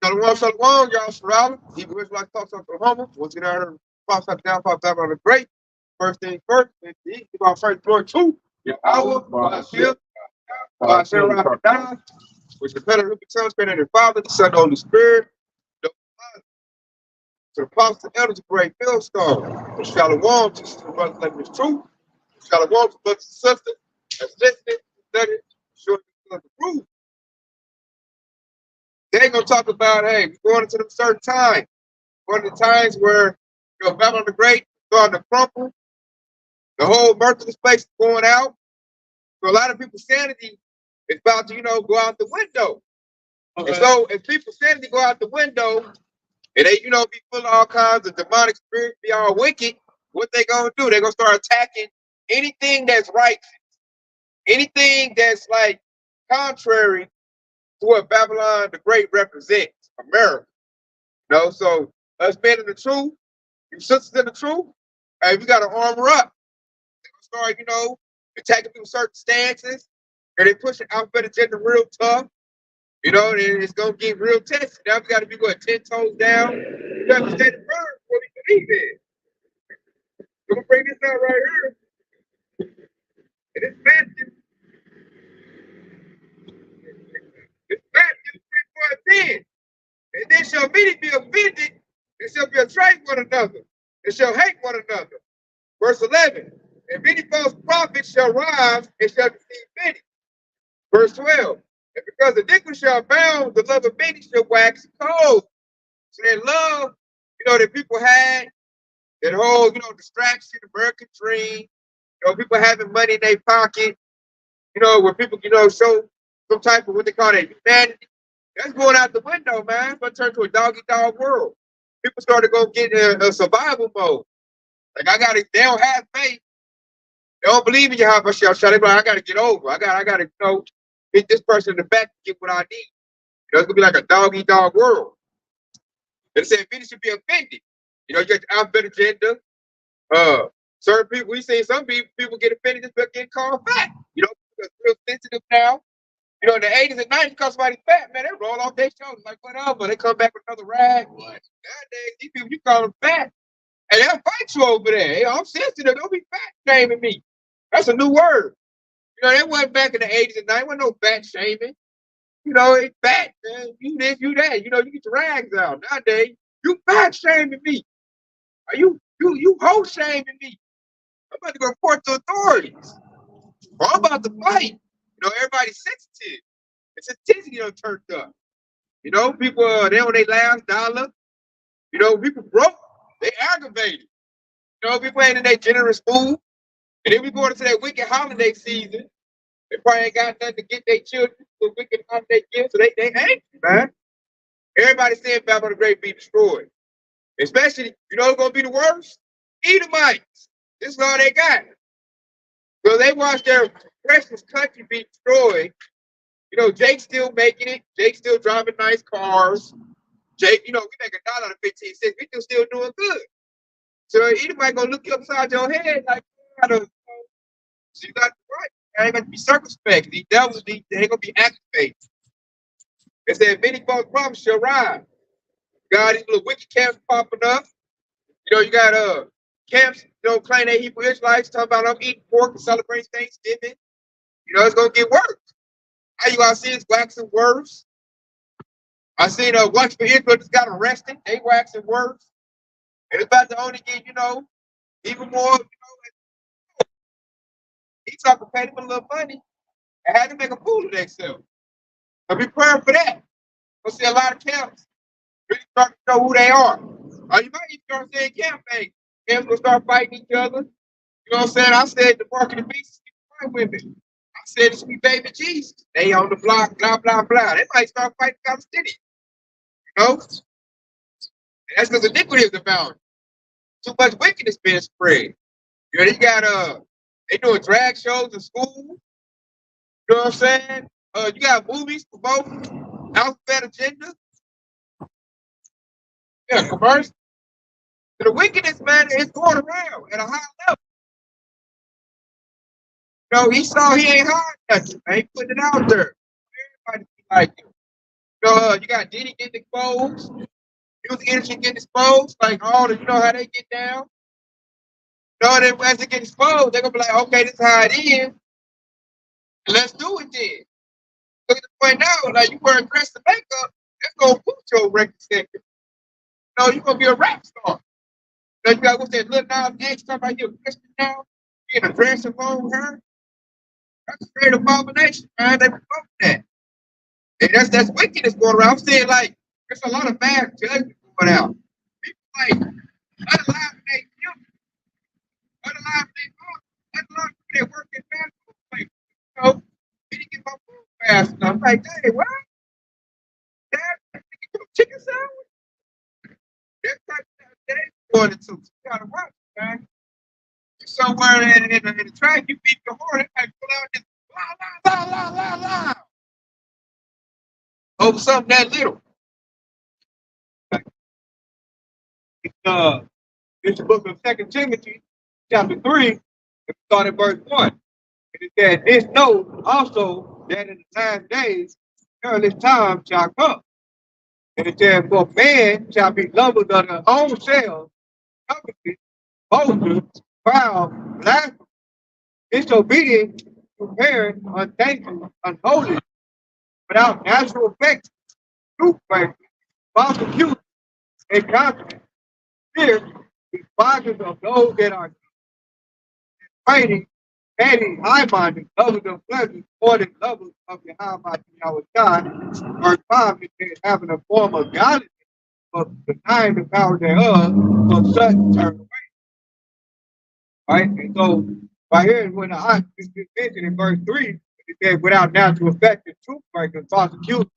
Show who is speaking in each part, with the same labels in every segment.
Speaker 1: Shalom, shalom, y'all. Shalom. Hebrew Israelites talks about Oklahoma. Once again, I heard prophesy downfall, Babylon the Great. First thing first, give our first glory to Yahweh, by Sarah Rakadah, which the better who becomes better than the Father, the Son, the Holy Spirit, the to the apostles and elders, a great millstone. Shalom to sister brothers living this truth. Shalom to brothers and sisters that's listening, studying, short the truth. They ain't gonna talk about, hey, we're going into them certain times. One of the times where Babylon the Great starting to crumple, the whole birth of this place is going out. So a lot of people's sanity is about to, go out the window. Okay. And so if people's sanity go out the window and they, be full of all kinds of demonic spirits, be all wicked, what they gonna do? They're gonna start attacking anything that's right, anything that's like contrary to what Babylon the Great represents, America. So us being in the truth, you sisters in the truth, hey, we gotta armor up. They're gonna start, attacking through certain stances, and they push the alphabet agenda real tough, and it's gonna get real tested. Now we gotta be going 10 toes down. You understand the word what we believe in. We're gonna bring this out right here. And it's Matthew. It's Matthew 3:10. And then shall many be offended, and shall betray one another, and shall hate one another. Verse 11. And many false prophets shall rise and shall deceive many. Verse 12. And because iniquity shall abound, the love of many shall wax cold. So that love, that people had, that whole, distraction, American dream, people having money in their pocket, where people, show some type of what they call that humanity. That's going out the window, man. It's going to turn to a dog-eat-dog world. People started going to get in a survival mode. Like, they don't have faith. They don't believe in Yahweh Shah. They're like, I got to get over. I got to, hit this person in the back to get what I need. It's going to be like a dog-eat-dog world. They said many should be offended. You get the alphabet agenda. Certain people, we see some people get offended just by getting called fat. It's real sensitive now. In the 80s and 90s, because somebody's fat, man, they roll off their shoulders like whatever. They come back with another rag. Nowadays, these people, you call them fat, and they'll fight you over there. Hey, I'm sensitive. Don't be fat shaming me. That's a new word. That wasn't back in the 80s and 90s. Wasn't no fat shaming. It's fat, man. You this, you that. You get your rags out. Nowadays, you fat shaming me. Are you hoe shaming me? I'm about to go report to authorities. Or I'm about to fight. Everybody's sensitive. It's sensitivity turned up. People they on their last dollar. People broke. They aggravated. People ain't in their generous mood. And then we going into that wicked holiday season. They probably ain't got nothing to get their children for wicked holiday gifts, so they angry, man. Everybody saying Babylon the Great be destroyed. Especially, who's gonna be the worst? Edomites. This is all they got. So they watch their precious country be destroyed. Jake's still making it. Jake's still driving nice cars. Jake, we make $1 to 15 cents. We still doing good. So Edomite gonna look you upside your head like, so you got the right. I ain't got to be circumspect. These devils, they ain't gonna be activated. It said many false prophets shall rise. God, these little wicked camps popping up. You got camps, claim they Hebrew Israelites talking about I'm eating pork and celebrating Thanksgiving. It's gonna get worse. How you gonna see it's waxing worse? I seen once for Israel just got arrested, they waxing worse. And it's about to only get, even more, he talking pay them a little money and had to make a fool of themselves. So be praying for that. We'll see a lot of camps really start to know who they are. You might even start saying campaign. Camps gonna start fighting each other. You know what I'm saying? I said the mark of the beast is white women. I said it's me baby Jesus. They on the block, blah, blah, blah. They might start fighting Palestinians. And that's because iniquity is abound. Too much wickedness being spread. They got they doing drag shows in school. You know what I'm saying? You got movies for both alphabet agenda. Yeah, commercial. So the wickedness, man, is going around at a high level. He saw he ain't hard nothing. Man. He putting it out there. Everybody be like him. You got Diddy getting exposed, music industry getting exposed, like all the, how they get down. Then as they get exposed, they're gonna be like, okay, this is how it is. Let's do it then. Look at the point now, like you wearing dress and makeup, that's gonna put your record sector. You're gonna be a rap star. You got what's that little Nas X talking about you a Christian now? You in a dress and phone with her? That's a straight abomination, man. They promote that. And that's wickedness going around. I'm saying like there's a lot of bad judgment going out. People like unalive they young, unalive they own, unalive they work in fast food places. They didn't get my food fast enough. I'm like, hey, what? Dad, you a chicken sandwich? That's like that going into Tulsa. You gotta watch, man. You somewhere in the track, you beat the horn, it might pull out this la la la la la la over something that little. It's the book of 2 Timothy, chapter 3, and start at verse 1. And it said, this know also that in the last days, perilous time shall come. And it said, for man shall be lovers of their own selves, covetous, boasters, proud, blasphemous, disobedient to parents, unthankful, unholy, without natural affection, truth-breakers, prosecutors, incontinent, fierce, despisers of those that are fighting, petty, high-minded, lovers of pleasure, more than lovers of the high-minded our God. Verse 5, it says, having a form of godliness, but denying the power thereof, so such turn away. Right? And so, right here, when I mentioned in verse 3, it says, without natural effect, the truth breakers, prosecutors,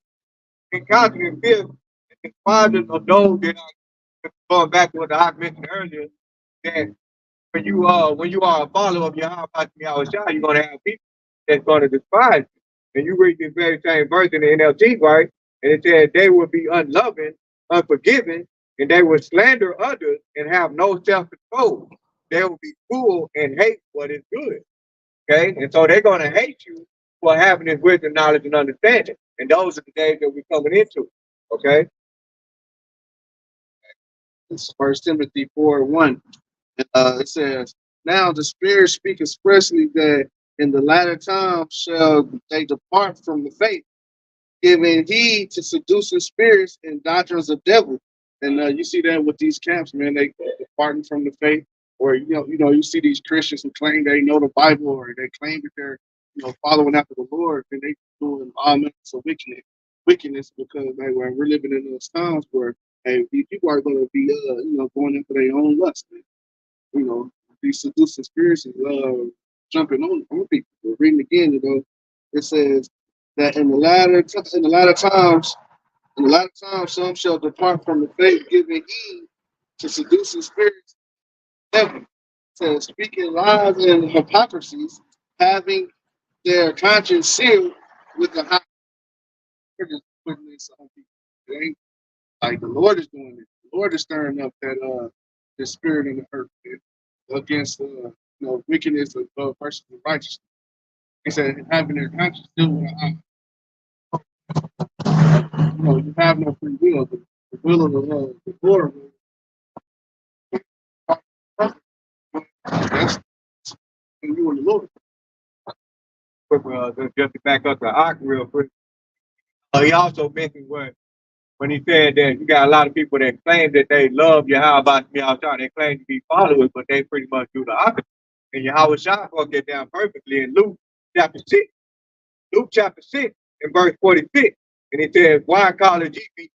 Speaker 1: incontinent, fierce, and despisers of those that are going back to what I mentioned earlier, that when you are a follower of Yahweh Shah, you're gonna have people that's gonna despise you. And you read this very same verse in the NLT, right? And it said they will be unloving, unforgiving, and they will slander others and have no self-control. They will be cruel and hate what is good. Okay, and so they're gonna hate you for having this wisdom, knowledge, and understanding. And those are the days that we're coming into. Okay.
Speaker 2: It's 1 Timothy 4:1. It says, now the Spirit speak expressly that in the latter time shall they depart from the faith, giving heed to seducing spirits and doctrines of devil. And you see that with these camps, man, they departing from the faith. Or you see these Christians who claim they know the Bible, or they claim that they're following after the Lord, and they doing all kinds of wickedness because we're living in those times where these people are going to be going into their own lust. These seducing spirits is jumping on people. We're reading again, it says that in the latter times, some shall depart from the faith, giving heed to seducing spirits, devil. It says speaking lies and hypocrisies, having their conscience sealed with the high. We're just putting this on people. It ain't like the Lord is doing it. The Lord is stirring up that the spirit in the earth against wickedness of versus the righteousness. He said having their conscience still with an you have no free will. The will of the Lord. That's you and the Lord.
Speaker 1: Just to back up the arc real quick, he also mentioned when he said that you got a lot of people that claim that they love Yahweh Shah, they claim to be followers, but they pretty much do the opposite. And Yahweh Shah broke it down perfectly in Luke chapter 6. Luke chapter 6 and verse 46. And he said, why call it ye me?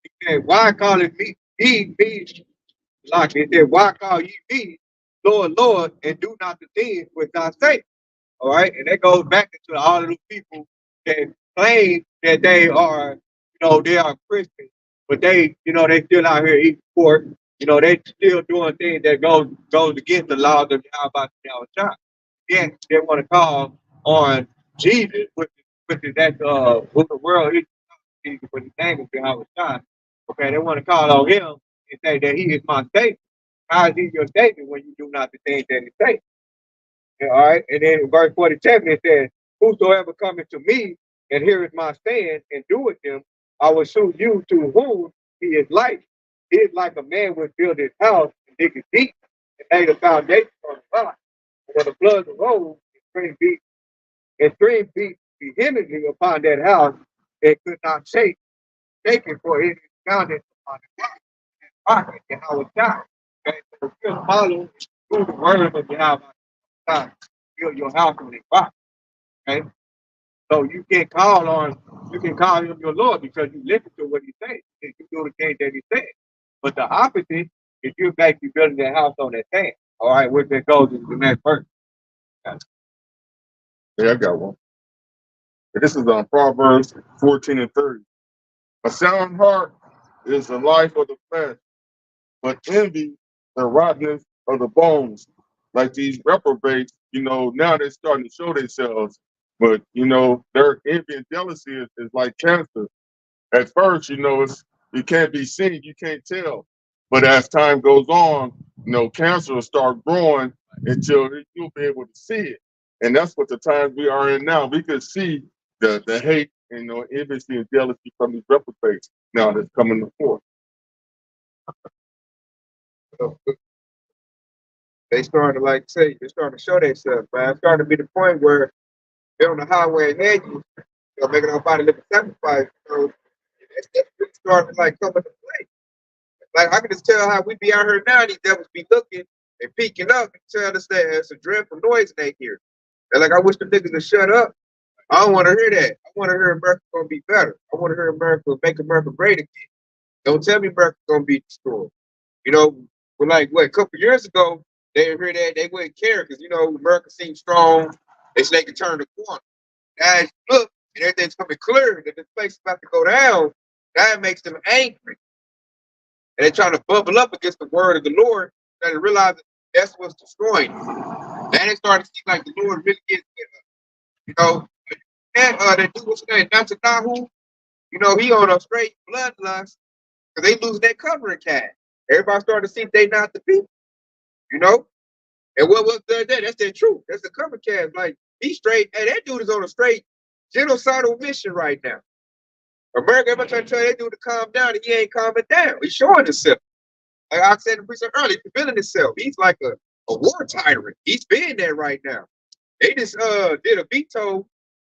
Speaker 1: He said, why call it me? Ye me. Like he said, why call ye me, Lord, Lord, and do not the things which I say? All right. And that goes back into all of the people that claim that they are, they are Christians, but they still out here eating pork. They still doing things that goes against the laws of Yahweh Shah. Again, they want to call on Jesus, which is that who the world is, Jesus, but his name is Yahweh Shah. Okay, they want to call on him and say that he is my Savior. How is he your Savior when you do not the things that he says? All right, and then in verse 47 it says, whosoever cometh to me and heareth my saying and doeth them, I will show you to whom he is like. He is like a man would build his house and dig it deep and lay the foundation on the rock. And when the floods arose, and stream beat vehemently upon that house, it could not shake it, for it is founded upon the rock and how it died. Okay, so if you follow through the word of God, build your house on the rock. Okay, so you can call him your Lord because you listen to what he says. You do the things that he said. But the opposite is you make you building that house on that sand. All right, which that goes into the next verse.
Speaker 3: Yeah, I got one. This is on Proverbs 14 and 30. A sound heart is the life of the flesh, but envy the rottenness of the bones. Like these reprobates, now they're starting to show themselves, but their envy and jealousy is like cancer. At first, it can't be seen, you can't tell. But as time goes on, cancer will start growing until you'll be able to see it. And that's what the times we are in now. We can see the hate and envy and jealousy from these reprobates now that's coming to forth.
Speaker 1: So they started to like say, they started to show themselves, man. It started to be the point where they're on the highway ahead you, making our body live a sacrifice. That's really starting to like come into play. Like I can just tell how we be out here now, these devils be looking and peeking up and tell us that it's a dreadful noise they hear. And like I wish the niggas would shut up. I don't want to hear that. I want to hear America's gonna be better. I want to hear America make America great again. Don't tell me America's gonna be destroyed. You know, but like what a couple years ago, they hear that they wouldn't care because America seemed strong. They said they could turn the corner. Now as you look and everything's coming clear that this place is about to go down. That makes them angry. And they're trying to bubble up against the word of the Lord, and they realize that that's what's destroying them. Then they start to see like the Lord really gets with them. And that dude, what's his name, Netanyahu, he on a straight bloodlust because they lose their covering cash. Everybody started to see they not the people, you know. And what was that? That's their truth. That's the cover cash. Like he straight, hey, that dude is on a straight genocidal mission right now. America, everybody trying to tell that dude to calm down, and he ain't calming down. He's showing himself. Like I said in the precinct earlier, he's revealing himself. He's like a war tyrant. He's being there right now. They just did a veto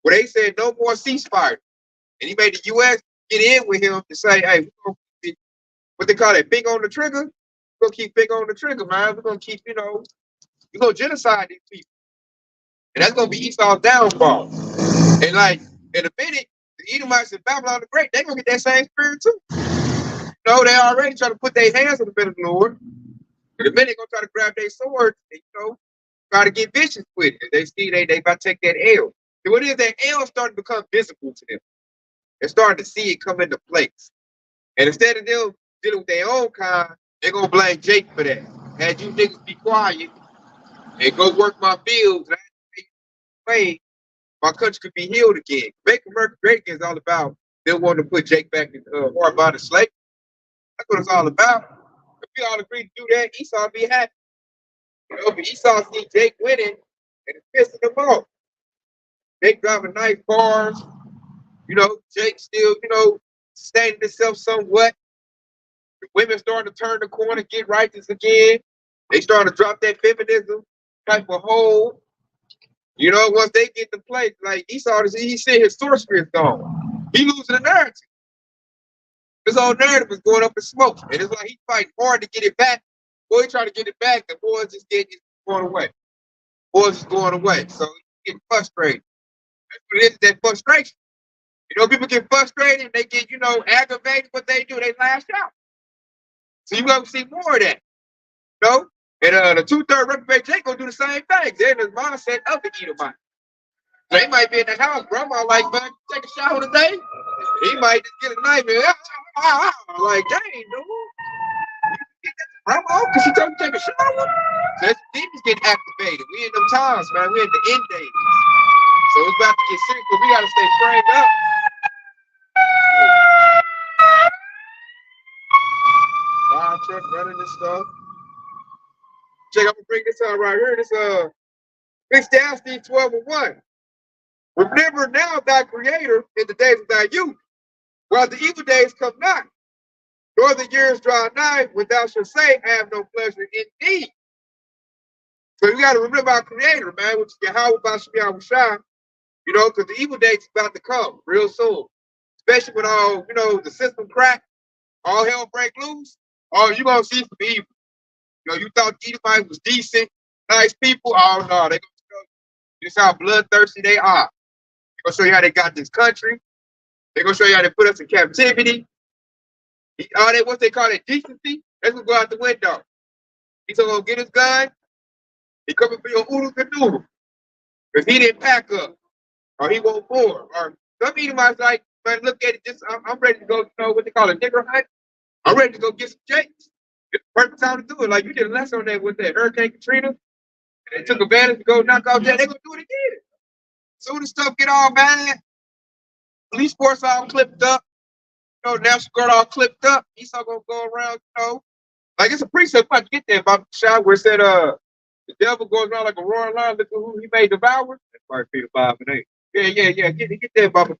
Speaker 1: where they said no more ceasefire. And he made the US get in with him to say, hey, we're gonna keep what they call it, big on the trigger. We're gonna keep big on the trigger, man. We're gonna keep, we're gonna genocide these people. And that's gonna be Esau's downfall. And like in a minute, the Edomites and Babylon the Great, they're gonna get that same spirit too. They already trying to put their hands on the bed of the Lord. In a minute, they're gonna try to grab their swords and try to get vicious with it. They see they about to take that L. And what is that L starting to become visible to them? They're starting to see it come into place. And instead of them dealing with their own kind, they're gonna blame Jake for that. Had you niggas be quiet and go work my fields, and way my country could be healed again. Make America great again is all about them wanting to put Jake back in hard bonded slavery. That's what it's all about. If we all agree to do that, Esau be happy. But Esau see Jake winning and it's pissing him off. Jake driving nice cars, Jake still, standing himself somewhat. The women starting to turn the corner, get righteous again. They starting to drop that feminism type of hold. Once they get to place, like Esau, he said his sorcery is gone. He losing the narrative. His whole narrative is going up in smoke. And it's like he's fighting hard to get it back. Boy, he trying to get it back. The boys just going away. Boys is going away. So he's getting frustrated. That's what it is, that frustration. People get frustrated, they get, aggravated. What they do, they lash out. So you're going to see more of that. And the 2/3 reprobate, they going to do the same thing. They're in the mindset of the Edomite. They might be in the house. Grandma like, man, take a shower today. He might just get a knife and like, dang, dude. Grandma, because she told me to take a shower. So that's demons getting activated. We in them times, man. We in the end days. So it's about to get serious, but we got to stay framed up. Fire truck running this stuff. Check, I'm gonna bring this out right here. This Ecclesiastes 12:1. Remember now thy creator in the days of thy youth, while the evil days come not, nor the years draw nigh, when thou shalt say, I have no pleasure in thee. So you got to remember our Creator, man, which is Yahweh Bashem Shai, because the evil days is about to come real soon. Especially when all, the system crack, all hell break loose. Oh, you're going to see some evil. You thought Edomite was decent, nice people. Oh, no, they're going to show you just how bloodthirsty they are. They're going to show you how they got this country. They're going to show you how they put us in captivity. What they call it, decency, that's going to go out the window. He's going to get his gun. He coming for your oodles and noodles. Because he didn't pack up. Or he won't board. Or some Edomites like, man, look at it. I'm ready to go, what they call a nigger hunt. I'm ready to go get some jakes. It's the perfect time to do it. Like you did a lesson on that with that Hurricane Katrina. And they took advantage to go knock off that. They're going to do it again. Soon as stuff get all bad, police force all clipped up, National Guard all clipped up. Esau going to go around, like it's a precept about to get there about the shot where it said, the devil goes around like a roaring lion. Look at who he may devour. That's 1 Peter 5:8. Yeah. Get there, Baba.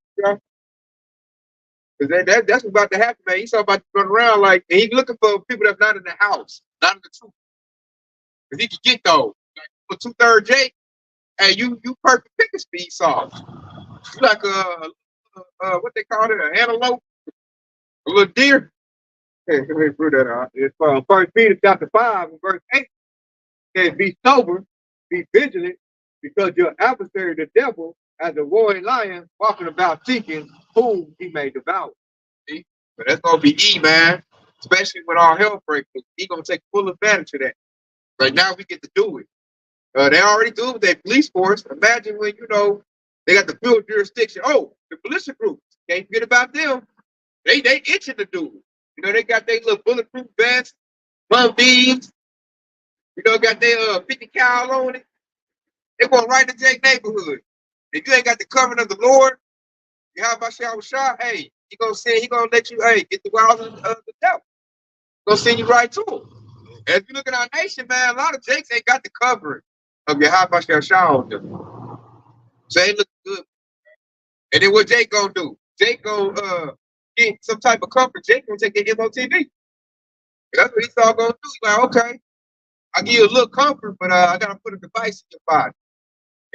Speaker 1: Because that's what's about to happen, man. Esau about to run around like, and he's looking for people that's not in the house, not in the truth. Because he can get those. Like, for 2/3 Jake, hey, you perfect pickers for Esau. You like what they call it, an antelope, a little deer. Hey, let me prove that out. It's 1 Peter chapter 5 and verse 8. Says, be sober, be vigilant, because your adversary, the devil, as a roaring lion, walking about seeking whom he may devour. See? But that's gonna be man. Especially when all hell breaks. He's gonna take full advantage of that. Right now we get to do it. They already do it with their police force. Imagine when they got the field jurisdiction. Oh, the militia groups. Can't forget about them. They itching to do it. They got their little bulletproof vests, beams. Got their 50 cal on it. They going right to Jake neighborhood. If you ain't got the covering of the Lord, you have about shot, hey, he gonna let you, get the wiles of the devil. Gonna send you right to him. As you look at our nation, man, a lot of Jakes ain't got the covering of your high shot on them. So they look good. And then what Jake gonna do? Jake gonna get some type of comfort. Jake gonna take the MOTV. That's what he's all gonna do. He's like, okay, I'll give you a little comfort, but I gotta put a device in your body.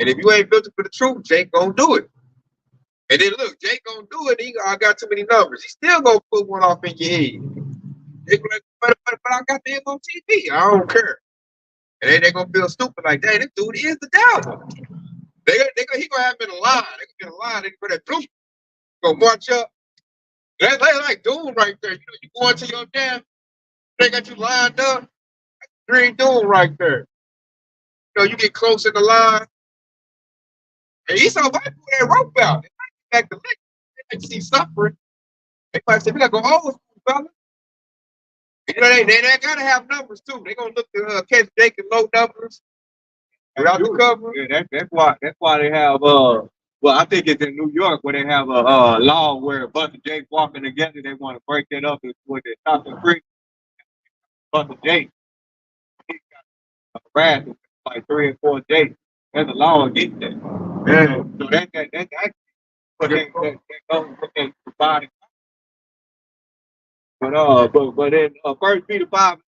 Speaker 1: And if you ain't built it for the truth, Jake gonna do it. And then look, Jake gonna do it. I got too many numbers. He still gonna put one off in your head. Like, but I got the MOTV. I don't care. And then they gonna feel stupid like, dang, this dude is the devil. He gonna have him in a line. They gonna get a line. They gonna put that truth. Go march up. That's like Doom right there. You go into your damn. They got you lined up. Green Doom right there. You get close in the line. And Esau might put that rope out. They might get back to lick. They might see suffering. They might say, we gotta go old school, fella. They gotta have numbers too. They gonna look to catch Jake in low numbers without the cover.
Speaker 4: Yeah, that's why they have I think it's in New York where they have a law where a bunch of Jakes walking together. They want to break that up with the top of the creek. Bunch of Jakes. Harassed like 3 or 4 Jakes. There's a law against that.
Speaker 3: Yeah.
Speaker 4: So that's actually what they go with their body. But in 1 Peter 5:8,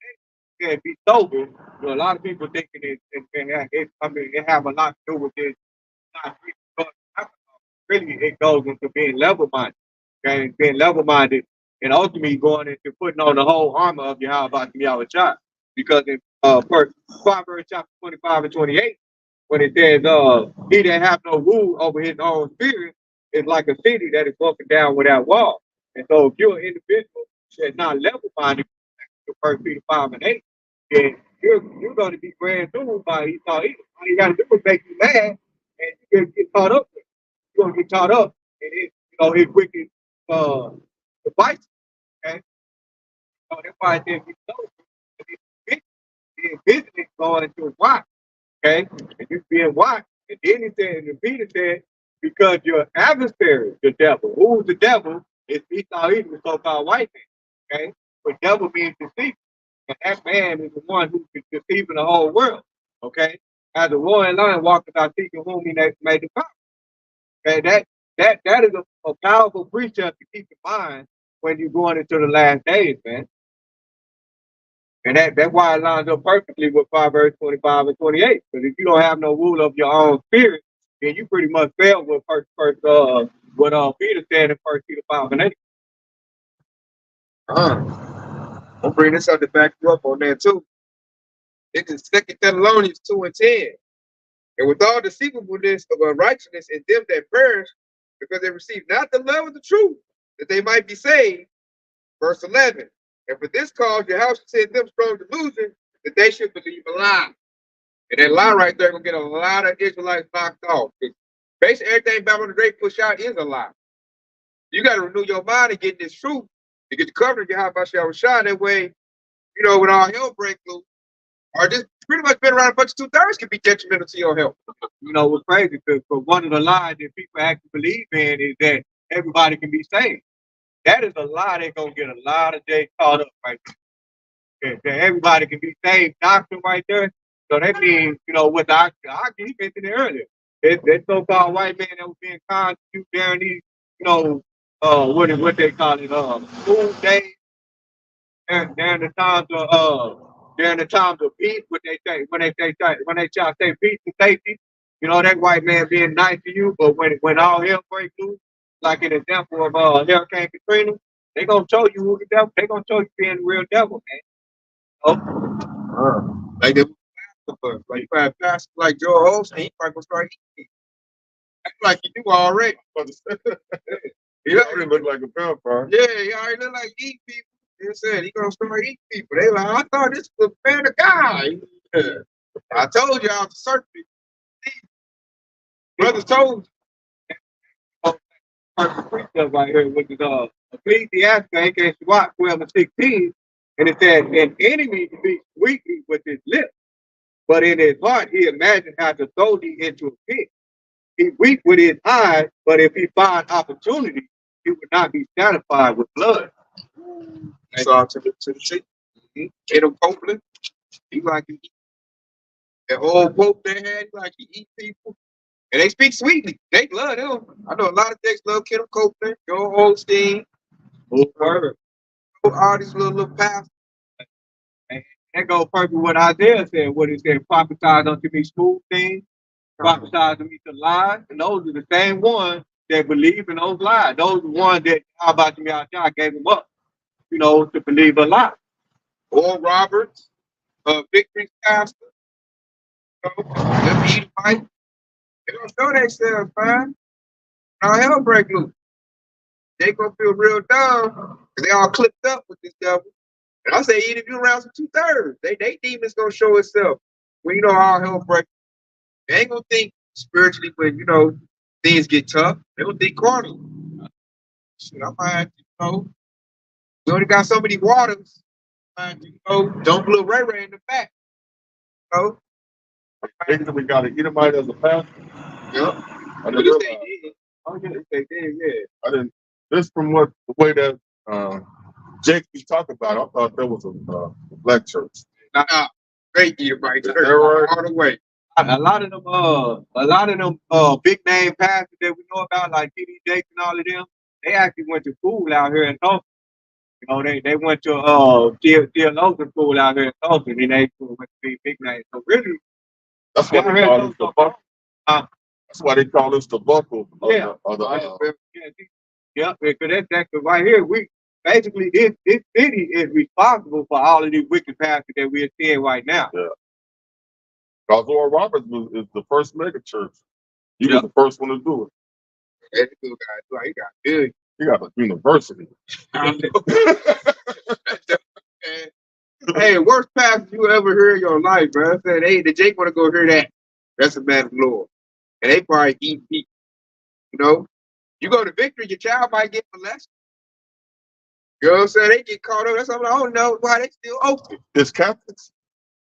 Speaker 4: yeah, be sober. A lot of people thinking it have a lot to do with this. Really, it goes into being level-minded. Okay, being level-minded, and ultimately going into putting on the whole armor of Yahweh Shah. Because in Proverbs chapter 25 and 28, when it says, he that have no rule over his own spirit is like a city that is broken down without wall. And so if you're an individual that's not level-minded, to 1 Peter 5:8, then you're going to be grand through by Esau. All you got to do is make you mad, and you're going to get caught up with it. You're going to get caught up in his wicked devices. Okay? So that's why I said being visiting going to watch. Okay? And you being watched. And then he said, and Peter said, because your adversary, the devil, who's the devil, is Esau, the so-called white man. Okay? But devil means deceiver. And that man is the one who is deceiving the whole world. Okay? As a roaring lion walking about seeking whom he may devour. Okay, that is a powerful precept to keep in mind when you're going into the last days, man. And that's why it lines up perfectly with Proverbs 25 and 28. Because if you don't have no rule of your own spirit, then you pretty much fail with what Peter said in 1 Peter 5 and 8.
Speaker 1: I'll bring this up to back you up on that too. It's in 2 Thessalonians 2 and 10. And with all deceivableness of unrighteousness in them that perish, because they receive not the love of the truth, that they might be saved. Verse 11. And for this cause, your house send them strong delusion that they should believe a lie. And that lie right there gonna get a lot of Israelites knocked off. Basically, everything Babylon the Great push out is a lie. You got to renew your mind and get this truth to get the covenant of Yahweh Shah. That way, when all hell break loose, or just pretty much been around a bunch of 2/3 can be detrimental to your health.
Speaker 4: What's crazy, because one of the lies that people actually believe in is that everybody can be saved. That is a lie they're going to get a lot of days caught up right there. That everybody can be saved doctrine right there. So that means, what the he mentioned it earlier. That so-called white man that was being kind to you during these, what they call it, school days, and during the times of peace, when they try to say peace and safety, that white man being nice to you, but when all hell breaks loose, like an example of Hurricane Katrina, they gonna show you who the devil. They gonna show you being the real devil, man.
Speaker 1: Like the like you have pastors like Joe Holst, and he probably gonna start eating. That's like you do already.
Speaker 3: He already look like a vampire.
Speaker 1: Yeah, he already look like eating people. He said he gonna start eating people. They like, I thought this was a fan of God. Yeah. I told you I was a certain people. Brothers told you.
Speaker 4: Precept right here, which is Ecclesiastes, aka Shabbat 12 and 16, and it says, an enemy speaks sweetly with his lips, but in his heart he imagines how to throw thee into a pit. He weep with his eyes, but if he find opportunity, he would not be satisfied with blood.
Speaker 1: I saw to the shit. Adam Copeland, he like to eat. The old Pope they had, like he eat people. And they speak sweetly. They love them. I know a lot of things love Kenneth Copeland, Joe Holstein, all these little pastors.
Speaker 4: And that goes perfect with what Isaiah said, what he said, prophesied unto me smooth things, prophesied to me to lies, and those are the same ones that believe in those lies. Those are the ones that how about me out there gave them up, to believe a lie.
Speaker 1: Oral Roberts, Victory's pastor, them Edomite, they gonna show themselves, man. Now hell break loose. They gonna feel real dumb because they all clipped up with this devil. And I say, even if you around some 2/3, they demons gonna show itself when all hell break. They ain't gonna think spiritually when things get tough. They gonna think carnally. Shit, I might have to, we only got so many waters. I might have to, dump little Ray Ray in the back.
Speaker 3: We got an Edomite as a pastor.
Speaker 1: Yep.
Speaker 3: I didn't realize.
Speaker 1: They did, yeah.
Speaker 3: I didn't. This from the way that Jake be talking about. I thought that was a black church.
Speaker 1: Nah, great Edomite.
Speaker 3: Is that right?
Speaker 1: All the way.
Speaker 4: A lot of them big name pastors that we know about, like T.D. Jakes and all of them, they actually went to school out here in Tulsa. They went to theological school out here in Tulsa, and they went to be big names. So really,
Speaker 3: that's why they call us the buckle. That's why they call us the buckle.
Speaker 4: Yeah, because that's exactly right here. We basically this city is responsible for all of these wicked pastors that we're seeing right now.
Speaker 3: Yeah. Because Oral Roberts is the first mega church. He was the first one to do it.
Speaker 1: That's a good guy. He got good.
Speaker 3: He got a university.
Speaker 1: Hey, worst pastor you ever heard in your life, bro. I said, hey, did Jake want to go hear that? That's a man of the Lord. And they probably eat people. You go to Victory, your child might get molested. You know what I'm saying? They get caught up. That's something I don't know why they still open.
Speaker 3: It's Catholics.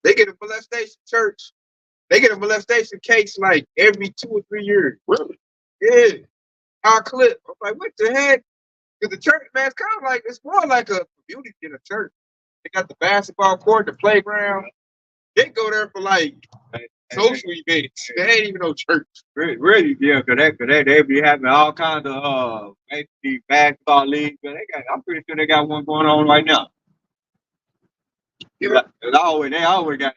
Speaker 1: They get a molestation church. They get a molestation case like every 2 or 3 years.
Speaker 3: Really?
Speaker 1: Yeah. Our clip. I'm like, what the heck? Because the church, man, it's kind of like, it's more like a community than a church. They got the basketball court, the playground. They go there for like social events. They ain't even no church.
Speaker 4: Really, yeah, they be having all kinds of maybe basketball leagues. But I'm pretty sure they got one going on right now.
Speaker 1: Yeah.
Speaker 4: They always got.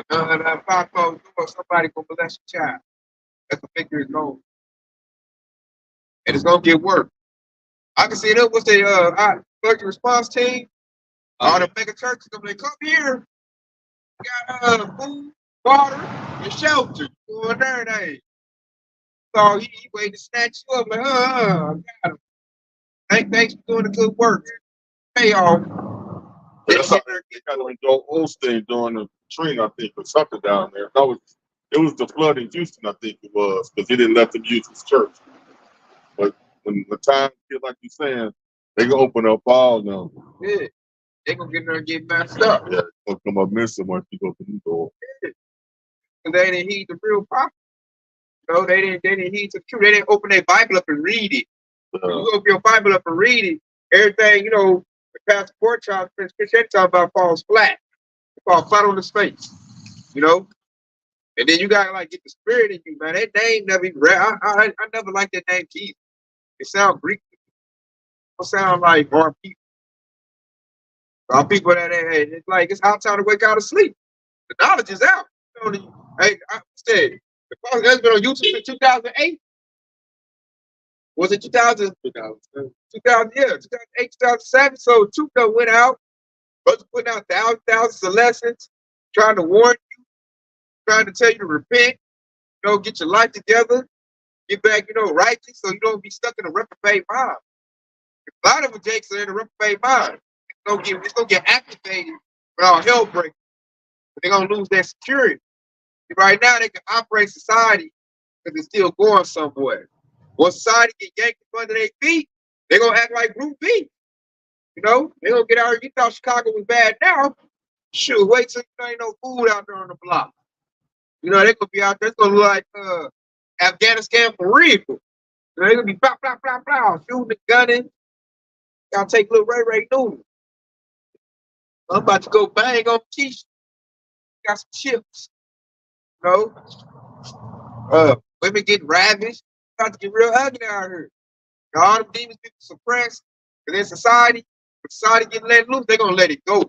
Speaker 1: Pop somebody gonna bless your child. That's a victory goal. And it's gonna get worse. I can see that was the emergency response team. All the mega churches, they come here, got food, water, and shelter. Going there, they. So he waiting to snatch you up, like, got him. Thanks for doing the good work. Hey, y'all.
Speaker 3: That's how they kind of Joel Osteen during the Katrina, I think, or something down there. It was the flood in Houston, I think it was, because he didn't let them use his church. But when the time get like you're saying, they can open up all them.
Speaker 1: Yeah. They gonna get there and get messed up.
Speaker 3: Yeah, gonna come up missing once you go to the door.
Speaker 1: Because they didn't heed the real prophet. No, they didn't heed the truth. They didn't open their Bible up and read it. When you open your Bible up and read it, everything, the Pastor Porchard, Christian talking about falls flat. It falls flat on his face. And then you gotta like get the spirit in you, man. That name never even I never liked that name Jesus. It sounds Greek. It sound like our people. Our people that it's like it's our time to wake out of sleep. The knowledge is out. Hey, I said the podcast has been on YouTube since 2008. Was it 2000? 2000, yeah, 2008, 2007. So truth done went out. Brothers putting out thousands of lessons, trying to warn you, trying to tell you to repent, get your life together, get back, righteous, so you don't be stuck in a reprobate mind. A lot of them jakes are in a reprobate mind. It's gonna get activated when all hell breaks. But they're gonna lose their security. Right now they can operate society because it's still going somewhere. Once society get yanked under their feet, they're gonna act like Group B. They're gonna get out here. You thought Chicago was bad now. Shoot, wait till there ain't no food out there on the block. They're gonna be out there. It's gonna look like Afghanistan for real. They're gonna be blah, blah, blah, blah, shooting and gunning. Gotta take little Ray noodles. I'm about to go bang on Keisha. Got some chips. Women getting ravished. About to get real ugly out here. All them demons people suppressed. And in society, when society get let loose, they're gonna let it go.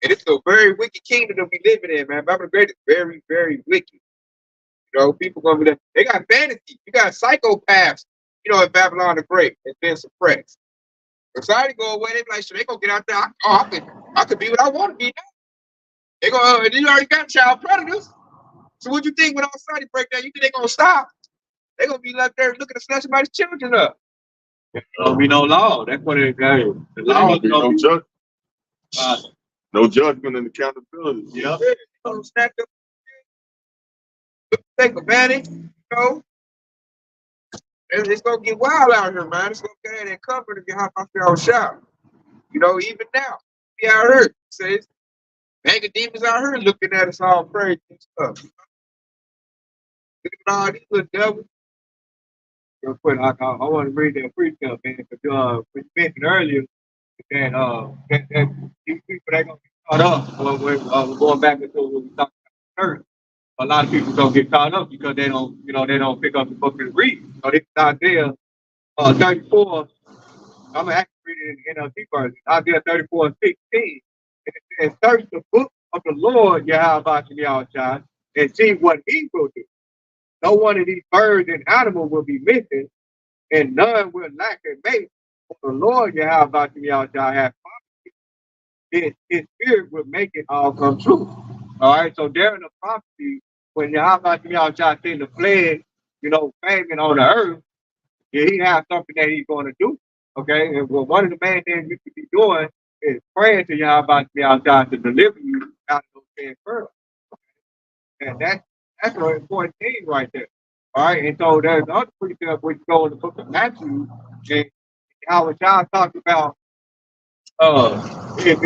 Speaker 1: And it's a very wicked kingdom that we living in, man. Babylon the Great is very, very wicked. People gonna be there. They got vanity. You got psychopaths, in Babylon the Great. It's been suppressed. Society go away, they be like, so they gonna get out there. I could be what I want to be now. They gonna you already got child predators. So what you think when all society break down? You think they gonna stop? They gonna be left there looking to snatch somebody's children up.
Speaker 4: There'll be no law. That's what it is. The
Speaker 3: law be no judgment. No judgment and accountability.
Speaker 4: Yeah.
Speaker 1: Snatch them. Take advantage, It's gonna get wild out here, man. It's gonna get that cover to get hop out there on shop. Even now, we out here says mega demons out here looking at us all crazy and stuff. Look at all these little devils.
Speaker 4: Real quick, I want to read that precept, man, because we mentioned earlier that these people that gonna get caught up when we're going back into what we talked about church. A lot of people don't get caught up because they don't pick up the book and read. So this is Isaiah 34. I'm gonna actually read it in the NLT version. Isaiah 34:16. And it says, search the book of the Lord, Yahweh Shah, and see what he will do. No one of these birds and animals will be missing, and none will lack a mate. For the Lord Yahweh Shah has promised his spirit will make it all come true. All right, so during the prophecy, when Yahweh seen the plague, famine on the earth, he has something that he's going to do. Okay, and one of the main things you should be doing is praying to Yahweh to deliver you out of those dead pearls. And that's an important thing right there. All right, and so there's other precept which go in the book of Matthew, and how John talked about if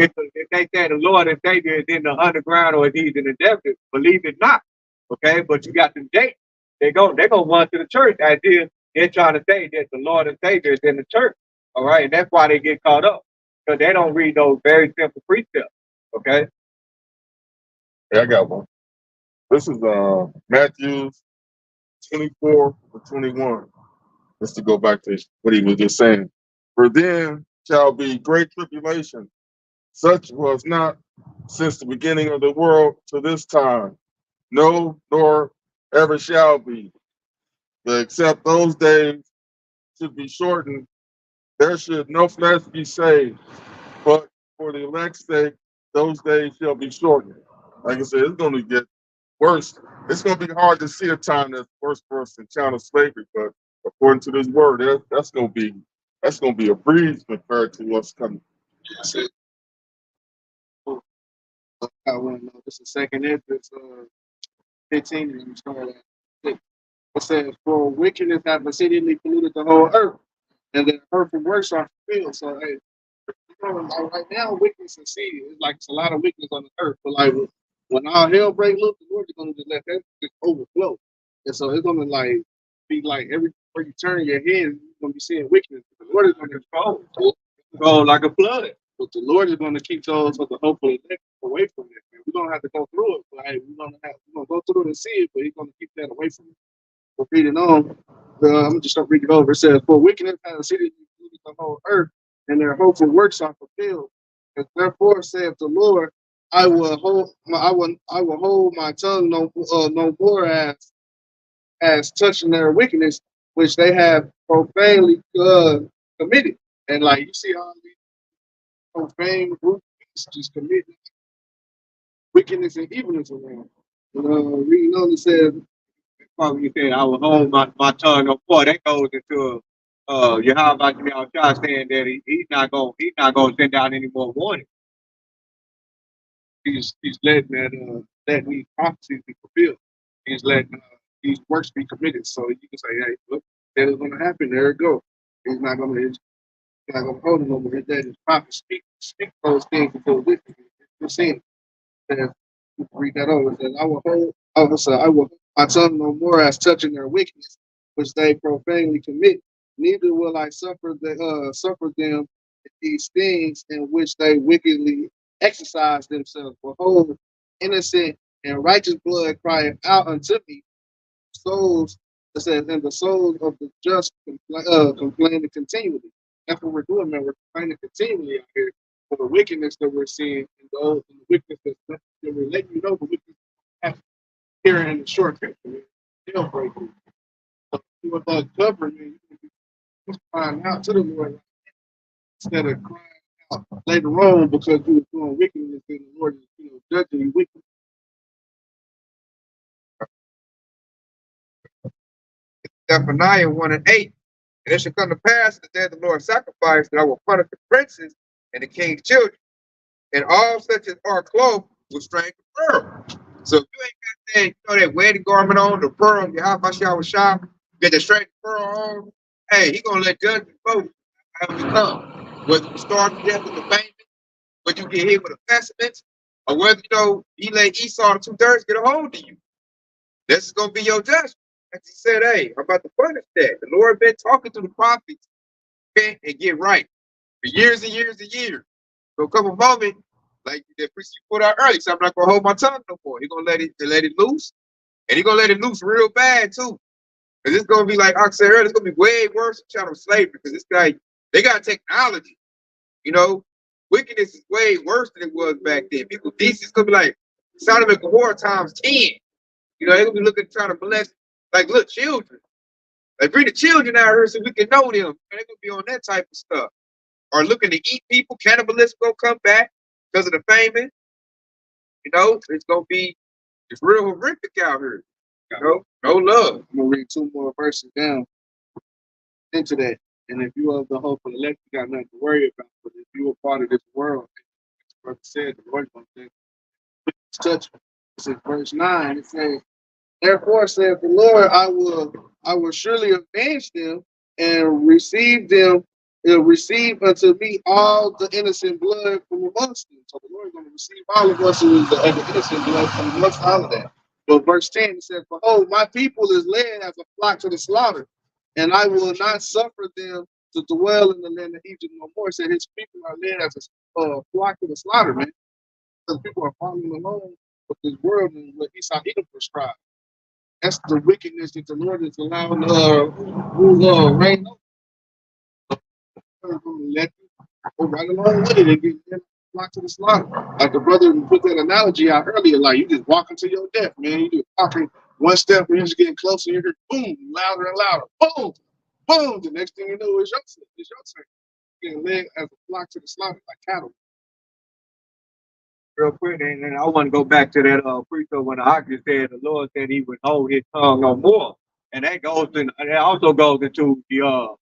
Speaker 4: they say the Lord and Savior is in the underground or if he's in the desert, believe it not. Okay, but you got them dates. They're gonna run to the church as if they're trying to say that the Lord and Savior is in the church. All right, and that's why they get caught up because they don't read those very simple precepts. Okay.
Speaker 3: Yeah, I got one. This is Matthew 24:21. Just to go back to what he was just saying. For then shall be great tribulation, such was not since the beginning of the world to this time, no, nor ever shall be. But except those days should be shortened, there should no flesh be saved. But for the elect's sake, those days shall be shortened. Like I said, it's going to get worse. It's going to be hard to see a time that's worse for us in China slavery, but according to this word, that's going to be a breeze compared to what's coming.
Speaker 2: Yes, it- I want to know. This is second entrance, 15, and we start at 6. It says, "For wickedness hath exceedingly polluted the whole earth, and the earthly works are fulfilled." So, hey, like right now, wickedness is seed. It's like it's a lot of wickedness on the earth. But like when all hell break loose, the Lord is gonna just let that just overflow. And so it's gonna like be like everywhere you turn your head, you're gonna be seeing wickedness. The Lord is gonna
Speaker 4: Go like a flood.
Speaker 2: but the Lord is gonna keep those with the hopefully away from it. Man. We're gonna have to go through it, but hey, we're gonna go through it and see it, but he's gonna keep that away from it. But reading on, I'm just gonna read it over. It says, "For wickedness has exceeded the whole earth, and their hopeful works are fulfilled. And therefore saith the Lord, I will hold my tongue no more as touching their wickedness, which they have profanely committed." And like you see all these profane groups just committing wickedness and evilness around. Reading on, it says,
Speaker 4: Probably you said I will hold my tongue no more. That goes into Yahweh Shah saying that he's not gonna send out any more warning.
Speaker 2: he's letting letting these prophecies be fulfilled. He's letting these works be committed. So you can say, hey, look, that is going to happen. There it go. He's not going to hold him over. His dad is prophet. Speak those things until this. You're saying that. Read that over. It says, I will my tongue no more as touching their wickedness, which they profanely commit. Neither will I suffer them these things in which they wickedly exercise themselves. Behold, innocent and righteous blood crieth out unto me. Souls, it says, and the souls of the just complaining continually. That's what we're doing, man. We're complaining continually out here for the wickedness that we're seeing and the wickedness that we're letting you know the wickedness happen here in the shortcut. They'll break it. So you with that covering, man, you can be crying out to the Lord instead of crying out later on because you were doing wickedness and the Lord is, judging you wicked.
Speaker 1: Zephaniah 1 and 8. And it shall come to pass in the day of the Lord's sacrifice that I will punish the princes and the king's children, and all such as are clothed with strange apparel. So if you ain't got that, that wedding garment on, the pearl of your house, my shower shop, get the strange pearl on, hey, he gonna let judgment folks have you come. Whether you start to death with the famine, whether you get hit with a pestilence, or whether he let Esau the 2/3 get a hold of you. This is gonna be your judgment. As he said, hey, I'm about to punish that. The Lord been talking to the prophets, okay, and get right for years and years and years. So come a moment, like the priest you put out early, so I'm not gonna hold my tongue no more. He's gonna let it loose, and he's gonna let it loose real bad too. Because it's gonna be like I said earlier, it's gonna be way worse than chattel slavery. Because this guy, they got technology, you know. Wickedness is way worse than it was back then. People, this is gonna be like Sodom and Gomorrah times 10. They're gonna be looking trying to molest like little children. Like bring the children out here so we can know them. And they're gonna be on that type of stuff. Or looking to eat people, cannibalism gonna come back because of the famine. It's gonna be it's real horrific out here. No love.
Speaker 2: I'm gonna read 2 more verses down into that. And if you have the hope of the elect, you got nothing to worry about. But if you are part of this world, as brother said, the Lord gonna touch. It's in verse 9. It says, "Therefore saith the Lord, I will surely avenge them and receive unto me all the innocent blood from amongst them." So the Lord is going to receive all of us who is the innocent blood from amongst all of that. But verse 10 it says, "Behold, my people is led as a flock to the slaughter, and I will not suffer them to dwell in the land of Egypt no more." It said his people are led as a flock to the slaughter, man. Because people are following along of this world and what Esau Edom prescribed. That's the wickedness that the Lord is allowing rule reign over. Let you go right along with it and get flock to the slaughter. Like the brother put that analogy out earlier, like you just walking to your death, man. You just walking one step and you're just getting closer, you hear boom, louder and louder, boom, boom. The next thing you know is your turn. It's your turn. Getting led as a flock to the slaughter like cattle.
Speaker 4: Real quick, and I want to go back to that preacher when the just said the Lord said he would hold his tongue no more. And that goes in, and that also goes into the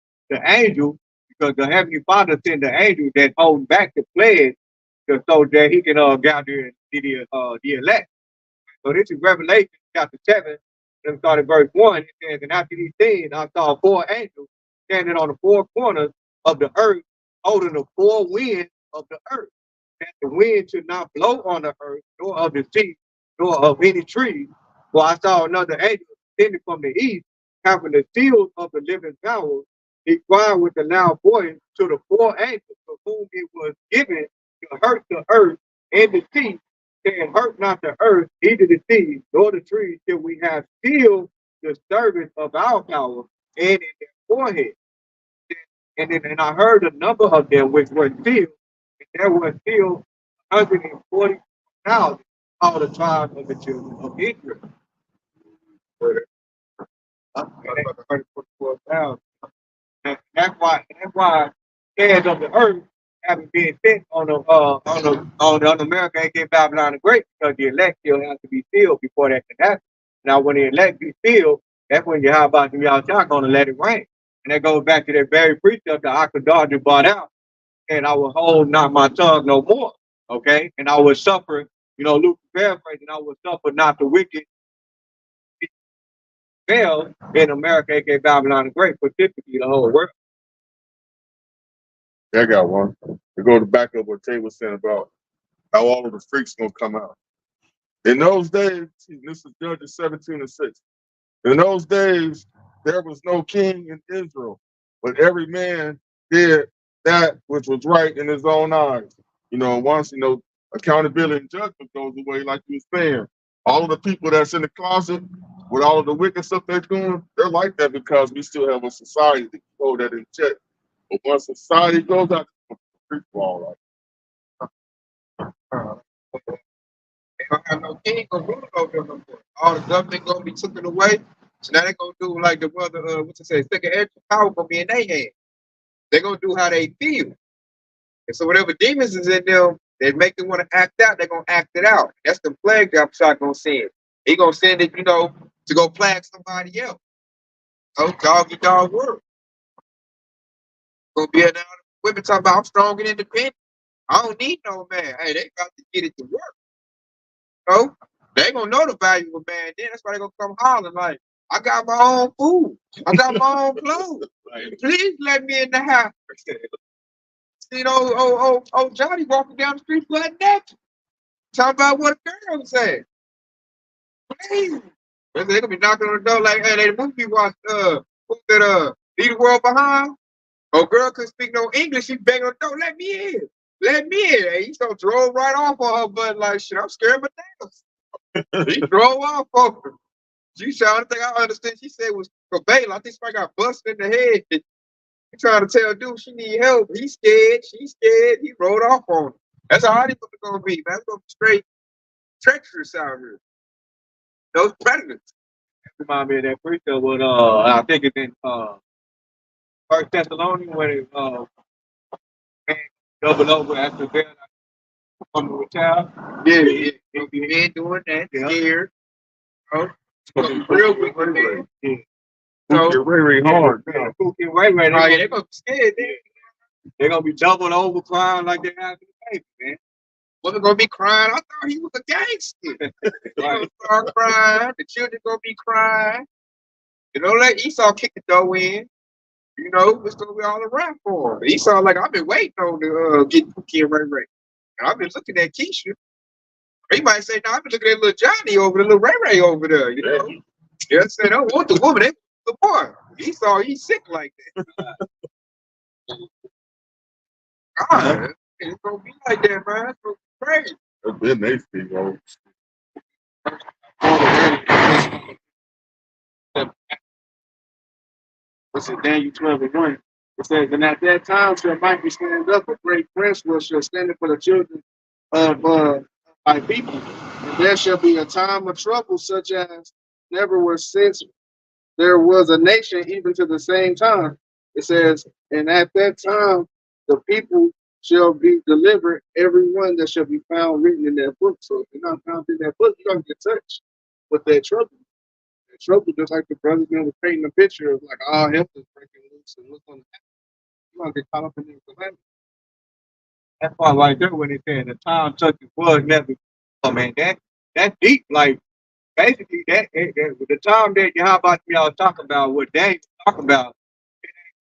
Speaker 4: angel, because the Heavenly Father sent the angel that holds back the pledge so that he can gather the elect. So this is Revelation chapter 7. Let me start at verse 1. It says, and after these things, I saw 4 angels standing on the 4 corners of the earth, holding the 4 winds of the earth, that the wind should not blow on the earth, nor of the sea, nor of any tree. For I saw another angel descending from the east, having the seals of the living power. He cried with a loud voice to the 4 angels to whom it was given to hurt the earth and the sea, saying, hurt not the earth, neither the sea, nor the trees, till we have sealed the service of our power and in their forehead. And I heard a number of them which were sealed, and there were sealed 140,000, all the tribes of the children of Israel. And 144,000. That's why hands of the earth haven't been sent on America against Babylon the Great, because the elect still has to be sealed before that can happen. Now, when the elect be sealed, that's when how about y'all gonna let it rain. And that goes back to that very precept that Akadar brought out, and I will hold not my tongue no more. Okay, and I will suffer. Luke paraphrasing, I will suffer not the wicked fail in America against Babylon the Great, specifically the whole world.
Speaker 3: Yeah, I got one. To go to back up what Tay was saying about how all of the freaks gonna come out. In those days, this is Judges 17:6. In those days, there was no king in Israel, but every man did that which was right in his own eyes. Once accountability and judgment goes away, like you were saying, all of the people that's in the closet with all of the wicked stuff they're doing, they're like that because we still have a society to hold that in check. But once society goes out, free fall,
Speaker 1: They don't have no king or ruler over them no more. All the government gonna be taken away. So now they're gonna do like the brother, what's it say, second extra power gonna be in their hand. They're gonna do how they feel. And so whatever demons is in them, they make them want to act out, they're gonna act it out. That's the plague that I'm gonna send. He gonna send it, to go plague somebody else. Oh, dog eat dog world. Gonna be another women talking about I'm strong and independent. I don't need no man. Hey, they got to get it to work. They gonna know the value of a man then. That's why they gonna come hollering like, I got my own food. I got my own clothes. Please let me in the house. Johnny walking down the street butt naked. Talking about what a girl said. Please. They gonna be knocking on the door like, hey, they movie watch what's that Leave the World Behind? Oh, girl couldn't speak no English, she banging on the door, let me in. Let me in. Hey, he so drove right off on her butt like shit. I'm scared of my He drove off on her. She said, the only thing I understand she said was for bail. I think somebody got busted in the head. He trying to tell dude she need help. He's scared. She's scared. He rode off on her. That's how Hollywood gonna be, man. It's gonna be straight treacherous out here. Those predators.
Speaker 4: Remind me of that preacher with I think it's in First Thessalonians when it man double over after death from the child.
Speaker 1: Yeah. They'll be men doing that, scared. Real quick, man.
Speaker 4: Yeah.
Speaker 3: So Ray hard.
Speaker 4: Cookie Ray,
Speaker 1: They're gonna be scared,
Speaker 4: they're gonna be doubled over crying like they have to the baby, man.
Speaker 1: Women gonna be crying. I thought he was a gangster. They gonna start crying. The children gonna be crying. Let Esau kick the door in. It's gonna be all around for him. Esau, like, I've been waiting on to get Cookie and Ray Ray. And I've been looking at Keisha. He might say, no, I've been looking at little Johnny over there, little Ray Ray over there, Yeah, I said, I don't want the woman, they want the boy. Esau, he's sick like that. God, it's gonna be like that, man. It's gonna be crazy.
Speaker 3: That's been they speak, bro.
Speaker 2: This is Daniel 12:1. It says, and at that time shall Michael stand up, a great prince shall stand for the children of my people. And there shall be a time of trouble such as never was since there was a nation, even to the same time. It says, and at that time the people shall be delivered, every one that shall be found written in that book. So if you're not found in that book, you're going to get touched with that trouble. That trouble, just like the brother was painting a picture of like all hell is breaking loose and what's going to happen. You're going to get caught up in the calamity.
Speaker 4: That part right there when they saying the time such as was never. Oh man, that's deep. Like basically that the time that y'all talking about, what they talking about,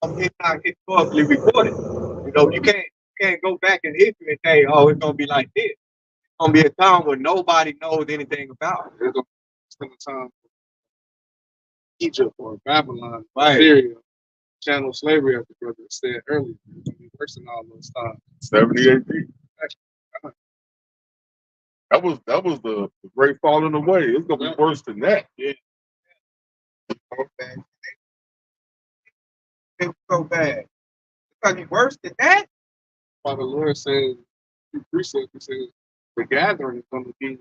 Speaker 4: it's not historically recorded. You know, you can't go back in history and say, oh, it's gonna be like this. It's gonna be a time where nobody knows anything about.
Speaker 2: There's going to be a time for Egypt or Babylon,
Speaker 4: Right.
Speaker 2: Syria, chattel slavery, as the brother said earlier. It's going to be worse than all those times.
Speaker 3: 70 AD. That was the great falling away. It's gonna be worse than that.
Speaker 4: Yeah.
Speaker 1: Okay. It's so bad. It's gonna be worse than that.
Speaker 2: While the Lord says, through precept, he says, the gathering is going to be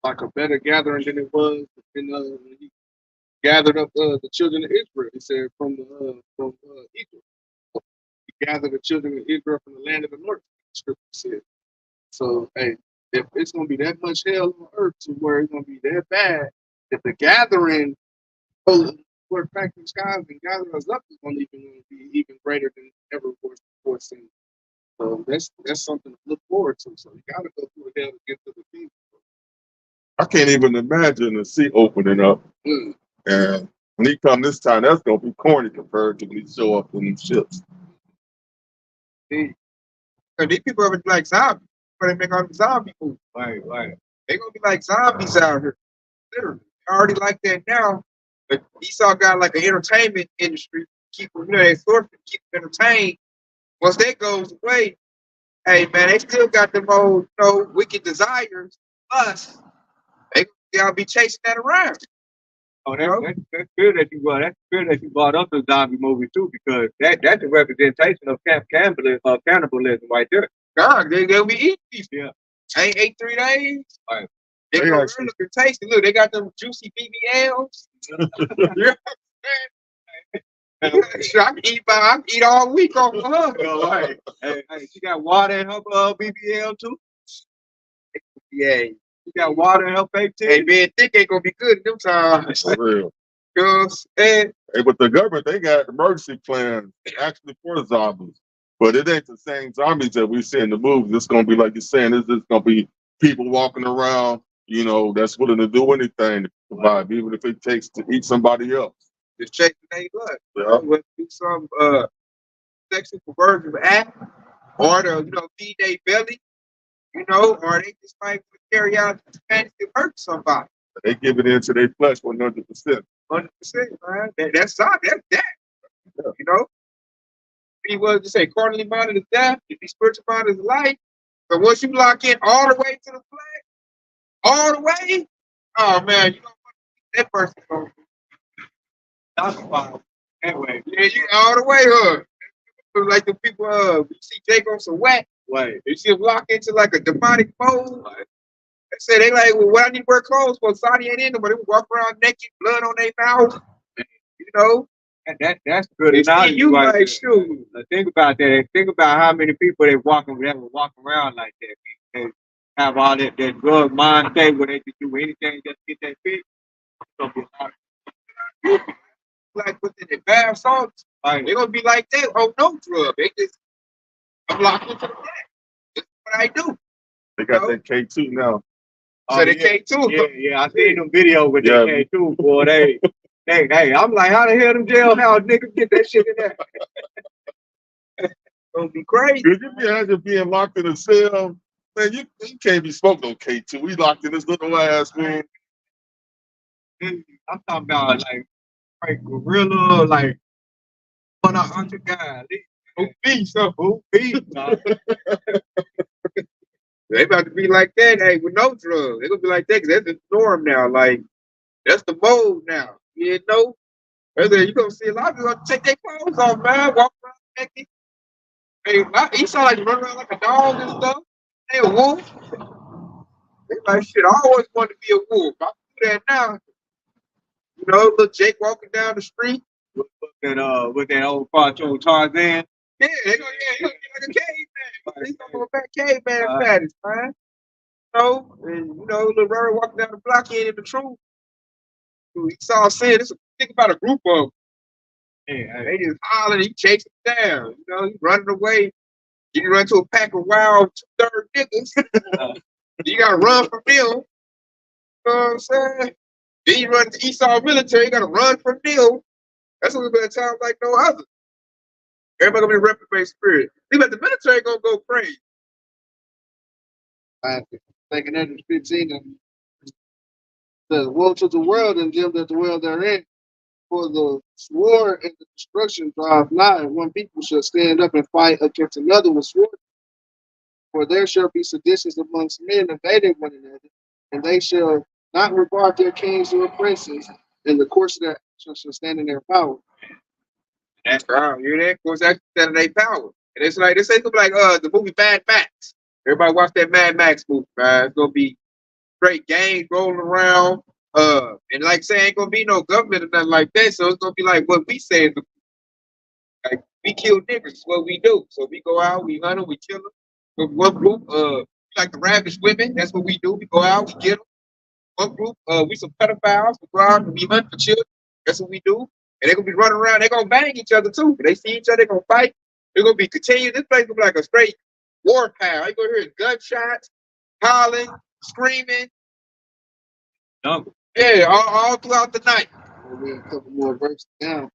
Speaker 2: like a better gathering than it was when he gathered up the children of Israel. He said from Egypt. He gathered the children of Israel from the land of the north. The scripture said. So hey, if it's going to be that much hell on earth to where it's going to be that bad, if the gathering we're back in the skies and gather us up is going to be even greater than ever was before seen. So that's something to look forward to. So you got to go through hell to get to the kingdom.
Speaker 3: I can't even imagine the sea opening up. And when he come this time, that's gonna be corny compared to when he show up in these ships.
Speaker 1: See, so these people are like zombies. But they make all the zombie movies.
Speaker 4: Right.
Speaker 1: They gonna be like zombies out here. Literally. I already like that now. But Esau got like an entertainment industry, keep them, they source to keep them entertained. Once that goes away, hey man, they still got them old, wicked desires. Us, y'all be chasing that around.
Speaker 4: Oh, that's good that you brought up the zombie movie too, because that's a representation of cannibalism right there.
Speaker 1: God, they'll be eating these.
Speaker 4: Yeah.
Speaker 1: Ain't ate 3 days.
Speaker 4: Right.
Speaker 1: They
Speaker 3: They
Speaker 1: go real
Speaker 3: actually-
Speaker 1: looking tasty. Look, they got them juicy BBLs. I can eat all week off of her.
Speaker 4: All right. Hey, she got water in her BBL too.
Speaker 1: Yeah.
Speaker 4: She got water in her fake too.
Speaker 1: Hey, man, thick ain't gonna be good in them times.
Speaker 3: For real.
Speaker 1: You know what I'm saying?
Speaker 3: Hey, but the government, they got emergency plans actually for zombies. But it ain't the same zombies that we see in the movies. It's gonna be like you're saying, it's just gonna be people walking around, that's willing to do anything to survive, even if it takes to eat somebody else.
Speaker 1: Just chasing their blood.
Speaker 3: Yeah.
Speaker 1: Whether do some sexual perversion act, or to feed their belly, or they just might carry out the fantasy to hurt somebody.
Speaker 3: They give it into their flesh 100%.
Speaker 1: 100%, man. That's zombie. That's that.
Speaker 3: Yeah.
Speaker 1: He was to say, carnally minded is death, if he spiritual minded is life. So once you lock in all the way to the flesh, all the way, oh man, you know what that person's going to
Speaker 4: That's wild. Anyway,
Speaker 1: yeah, you all the way, huh? Like the people, you see Jake on some whack,
Speaker 4: wait.
Speaker 1: you see him lock into like a demonic mode. They say they like, well, what I need to wear clothes for? Saudi ain't in them, but they walk around naked, blood on their mouth,
Speaker 4: That's good.
Speaker 1: They see
Speaker 4: analogy
Speaker 1: you
Speaker 4: right
Speaker 1: like,
Speaker 4: there.
Speaker 1: shoot.
Speaker 4: Now, think about that. Think about how many people that walk around like that. They have all that drug mind state where they can do anything just to get that fix. It's gonna be a lot of
Speaker 1: Like within the bad songs,
Speaker 4: Right.
Speaker 1: they're gonna be like that. Oh no, drug. They just I'm locked into the back. That's what I do.
Speaker 3: They got that K2 now.
Speaker 1: So they can't too.
Speaker 4: Yeah, I seen them videos with
Speaker 3: Yeah.
Speaker 4: that K2, boy. Hey, I'm like, how the hell them jailhouse niggas get that shit in there?
Speaker 1: Gonna be crazy.
Speaker 3: Could you imagine being locked in a cell? Man, you can't be smoking on K2. We locked in this little ass room.
Speaker 4: I'm talking about like gorilla, like 100 guys.
Speaker 1: Who beat something?
Speaker 4: Who beat?
Speaker 1: They about to be like that, hey, with no drugs. They're gonna be like that because that's the norm now. Like that's the mode now. You know? You gonna see a lot of people gonna take their clothes off, man, walk around naked. Hey, he sound like run around like a dog and stuff. They a wolf. They like shit. I always wanted to be a wolf. I can do that now. You know, little Jake walking down the street.
Speaker 4: With that old cartoon Tarzan.
Speaker 1: Yeah, he gonna be like a caveman. He's gonna go back caveman status, man. You know, and you know, little Rory walking down the block, he ain't in the truth. He saw saying this. Think about a group of them. Yeah, they just hollering, he chasing him down. You know, he running away. You run to a pack of wild third niggas. You gotta run from them. You know what I'm saying? Then you run to Esau military, you gotta run from them. That's gonna be a time like no other. Everybody gonna be reprobate spirit. See, but the military gonna go crazy.
Speaker 2: Second Ezra 15 and says, woe to the world and them that dwell therein, for the sword and the destruction drive nigh. One people shall stand up and fight against another with sword. For there shall be seditions amongst men invading one another, and they shall not regard their kings or princes, and the course of their actions shall stand in their power.
Speaker 1: That's right. You hear that? Of course, that's their power. And it's like this ain't gonna be like the movie Mad Max. Everybody watch that Mad Max movie, man. It's gonna be great gangs rolling around. And like say ain't gonna be no government or nothing like that. So it's gonna be like what we say. Like we kill niggas, is what we do. So we go out, we hunt them, we kill them. With one group, we like to ravish women. That's what we do. We go out, we get them. One group, we some pedophiles. We go out and we hunt for children. That's what we do. And they're gonna be running around. They're gonna bang each other too. If they see each other, they're gonna fight. They're gonna be continuing. This place gonna be like a straight war power. You gonna hear gunshots, howling, screaming. Yeah, all throughout the night.
Speaker 2: We'll read a couple more verses down.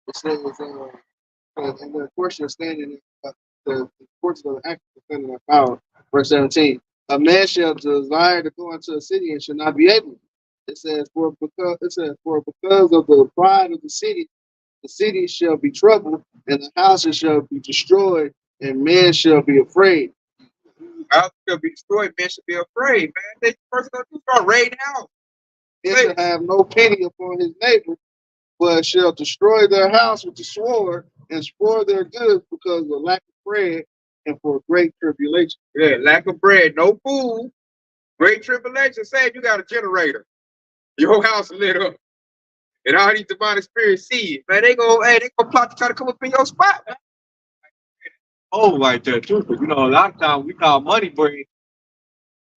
Speaker 2: It says, and the course you're standing in the courts of the act defending their power. Verse 17. A man shall desire to go into a city and shall not be able. It says, for because of the pride of the city shall be troubled, and the houses shall be destroyed, and men shall be afraid.
Speaker 1: Houses shall be destroyed, men shall be afraid, man. They first gonna do start raiding out.
Speaker 2: He shall have no pity upon his neighbor, but shall destroy their house with the sword and spoil their goods because of lack of bread and for great tribulation.
Speaker 1: Yeah, lack of bread, no food, great tribulation. Say you got a generator, your whole house lit up, and all these demonic spirits see it, man. They gonna plot to try to come up in your spot, man.
Speaker 4: Oh, like that too. Because you know, a lot of times we call money bread.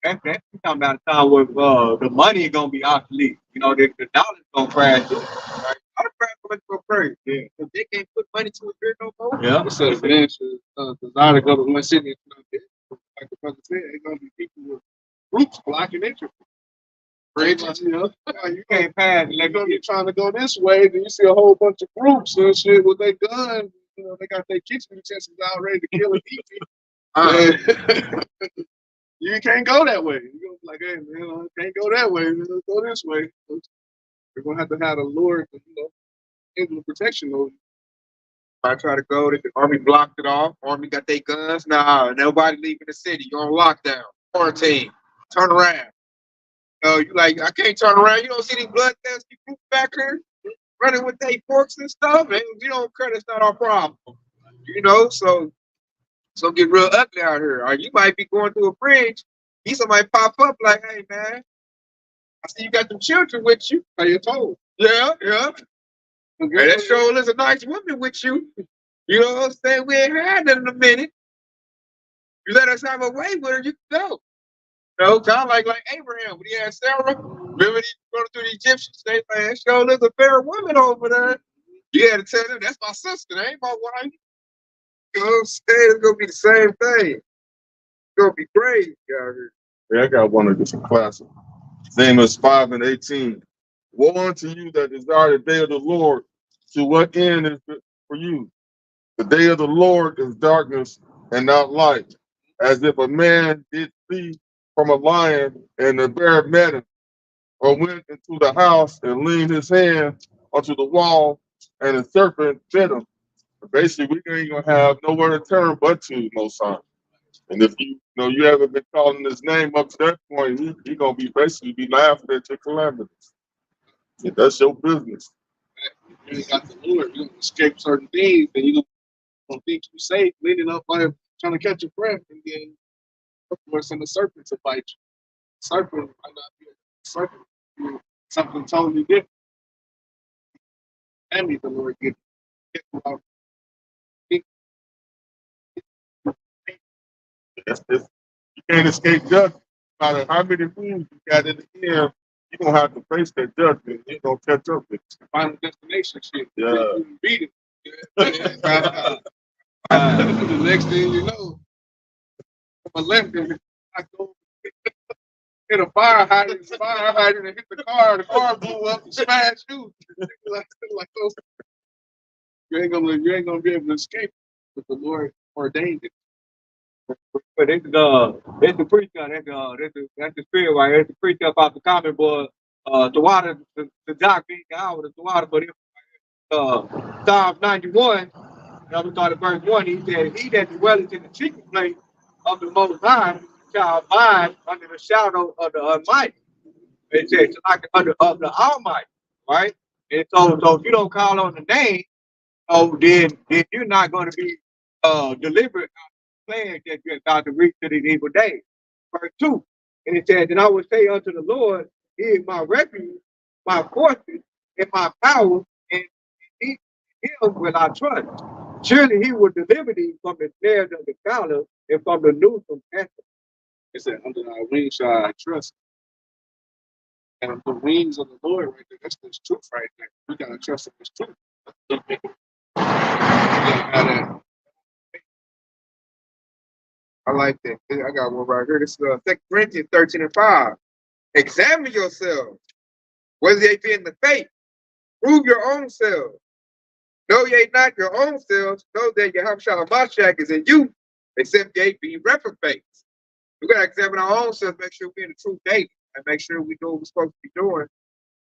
Speaker 4: That's we talking about a time where the money is gonna be obsolete. You know, the dollar's gonna crash.
Speaker 1: Right? All the crap going to go crazy. Yeah. If they can't put money to a beer no more.
Speaker 4: Yeah.
Speaker 2: It says man should desire to go to one city. Like the brother said, it's gonna be people with groups blocking entry. You know,
Speaker 4: You can't pass.
Speaker 2: they're gonna be trying to go this way, then you see a whole bunch of groups and shit with their guns. You know, they got their kitchen utensils out ready to kill and eat you. You can't go that way. You're gonna be like, hey man, I can't go that way. Let's go this way. We're gonna have to have the Lord, angel protection over you.
Speaker 1: I try to go, the army blocked it off. Army got their guns. Nah, nobody leaving the city. You're on lockdown, quarantine. Turn around. You like, I can't turn around. You don't see these bloodthirsty groups back here running with their forks and stuff. And we don't care. That's not our problem. You know, so get real ugly out here. Or you might be going through a bridge. Somebody pop up like, hey man, I see you got them children with you.
Speaker 2: How you told?
Speaker 1: Yeah. Hey, that sure is a nice woman with you. You know what I'm saying? We ain't had that in a minute. You let us have a way with her, you can go. You know, kind of like Abraham when he had Sarah. Remember he going through the Egyptians? They man, sure is a fair woman over there. You had to tell them that's my sister, that ain't my wife. You know what I'm saying? It's gonna be the same thing. It's gonna be crazy out here.
Speaker 3: Yeah, I got one of this classic. Amos 5 and 18. Woe unto you that desire the day of the Lord. To what end is it for you? The day of the Lord is darkness and not light, as if a man did flee from a lion and the bear met him, or went into the house and leaned his hand onto the wall and the serpent bit him. Basically, we ain't gonna have nowhere to turn but to Most High. And if you haven't been calling his name up to that point, he gonna be basically be laughing at your calamities. And that's your business.
Speaker 2: You really got the Lord. You're gonna escape certain things, and you're gonna think you're safe, leaning up by trying to catch your breath, and then of course, send a serpent to bite you. Serpent might not be a serpent, be something totally different. And the Lord get
Speaker 3: You can't escape judgment. No matter how many fools you got in the air, you're gonna have to face that judgment. You're gonna catch up with it.
Speaker 2: final destination shit.
Speaker 3: Yeah.
Speaker 2: You beat it. The next thing you know, I'm a left and I go hit a fire hydrant, and hit the car blew up and smashed you. like those, you ain't gonna be able to escape, but the Lord ordained it.
Speaker 4: But it's the preacher, that's the spirit right here. It's the preacher about the common boy, the water, the doc being out with the water, but it Psalms 91, and we started verse 1, he said, he that dwelleth in the secret place of the Most High shall abide under the shadow of the Almighty. It says, like under of the Almighty, right? And so if you don't call on the name, then you're not going to be delivered plans that you're about to reach to these evil days. Verse 2, and it says, and I will say unto the Lord, he is my refuge, my fortress, and my power, and in him will I trust. Surely he will deliver thee from the snares of the fowler and from the noose of pestilence.
Speaker 2: It said, under thy wings shall I trust. And the wings of the Lord right there, that's this truth right there. We gotta trust in this truth. We gotta have that.
Speaker 1: I like that. I got one right here. This is 2 Corinthians 13 and 5. Examine yourselves, whether they be in the faith. Prove your own selves. Know ye not your own selves, know that Yahushua Mashiach is in you, except ye be reprobates. We got to examine our own selves, make sure we're in the truth daily, and make sure we do what we're supposed to be doing.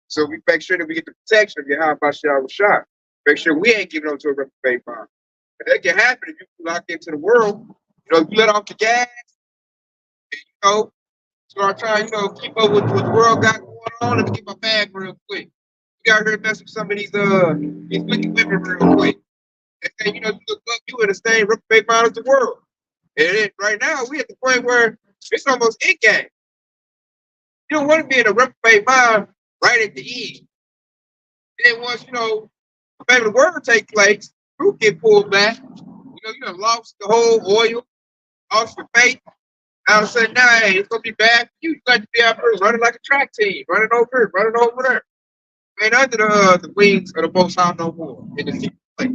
Speaker 1: So we make sure that we get the protection of Yahushua. Make sure we ain't giving up to a reprobate mind. And that can happen if you lock into the world. You let off the gas, and, start trying, keep up with what the world got going on. Let me get my bag real quick. You got here to mess with some of these wicked women real quick. And you look up, you in the same reprobate mind as the world. And right now, we at the point where it's almost it game. You don't want to be in a reprobate mind right at the end. Then once, maybe the word take place, you get pulled back. You have lost the whole oil, lost your faith. All of a sudden, now, hey, it's going to be bad for you. You got to be out there running like a track team, running over here, running over there. Ain't under the wings of the Most High no more in the secret place.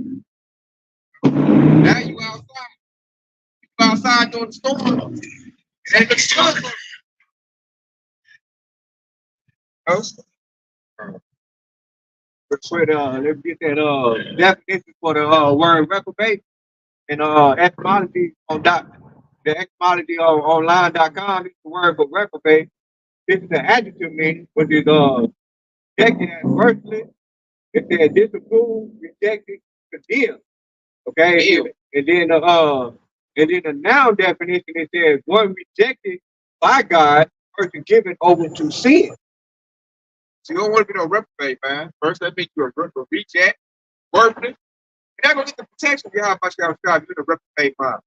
Speaker 1: Now you outside. You outside doing the storm. And the sun.
Speaker 4: Let's get that definition for the word reprobate and etymology on the etymology on online.com. This is the word for reprobate. This is the adjective meaning, which is rejected as worthless. It says disapprove, rejected, condemned. Okay, and then the noun definition it says one rejected by God, person given over to sin.
Speaker 1: So you don't want to be no reprobate, man. First, that means you're a reject, worthless. You're not gonna get the protection of how much God you're in a reprobate mind.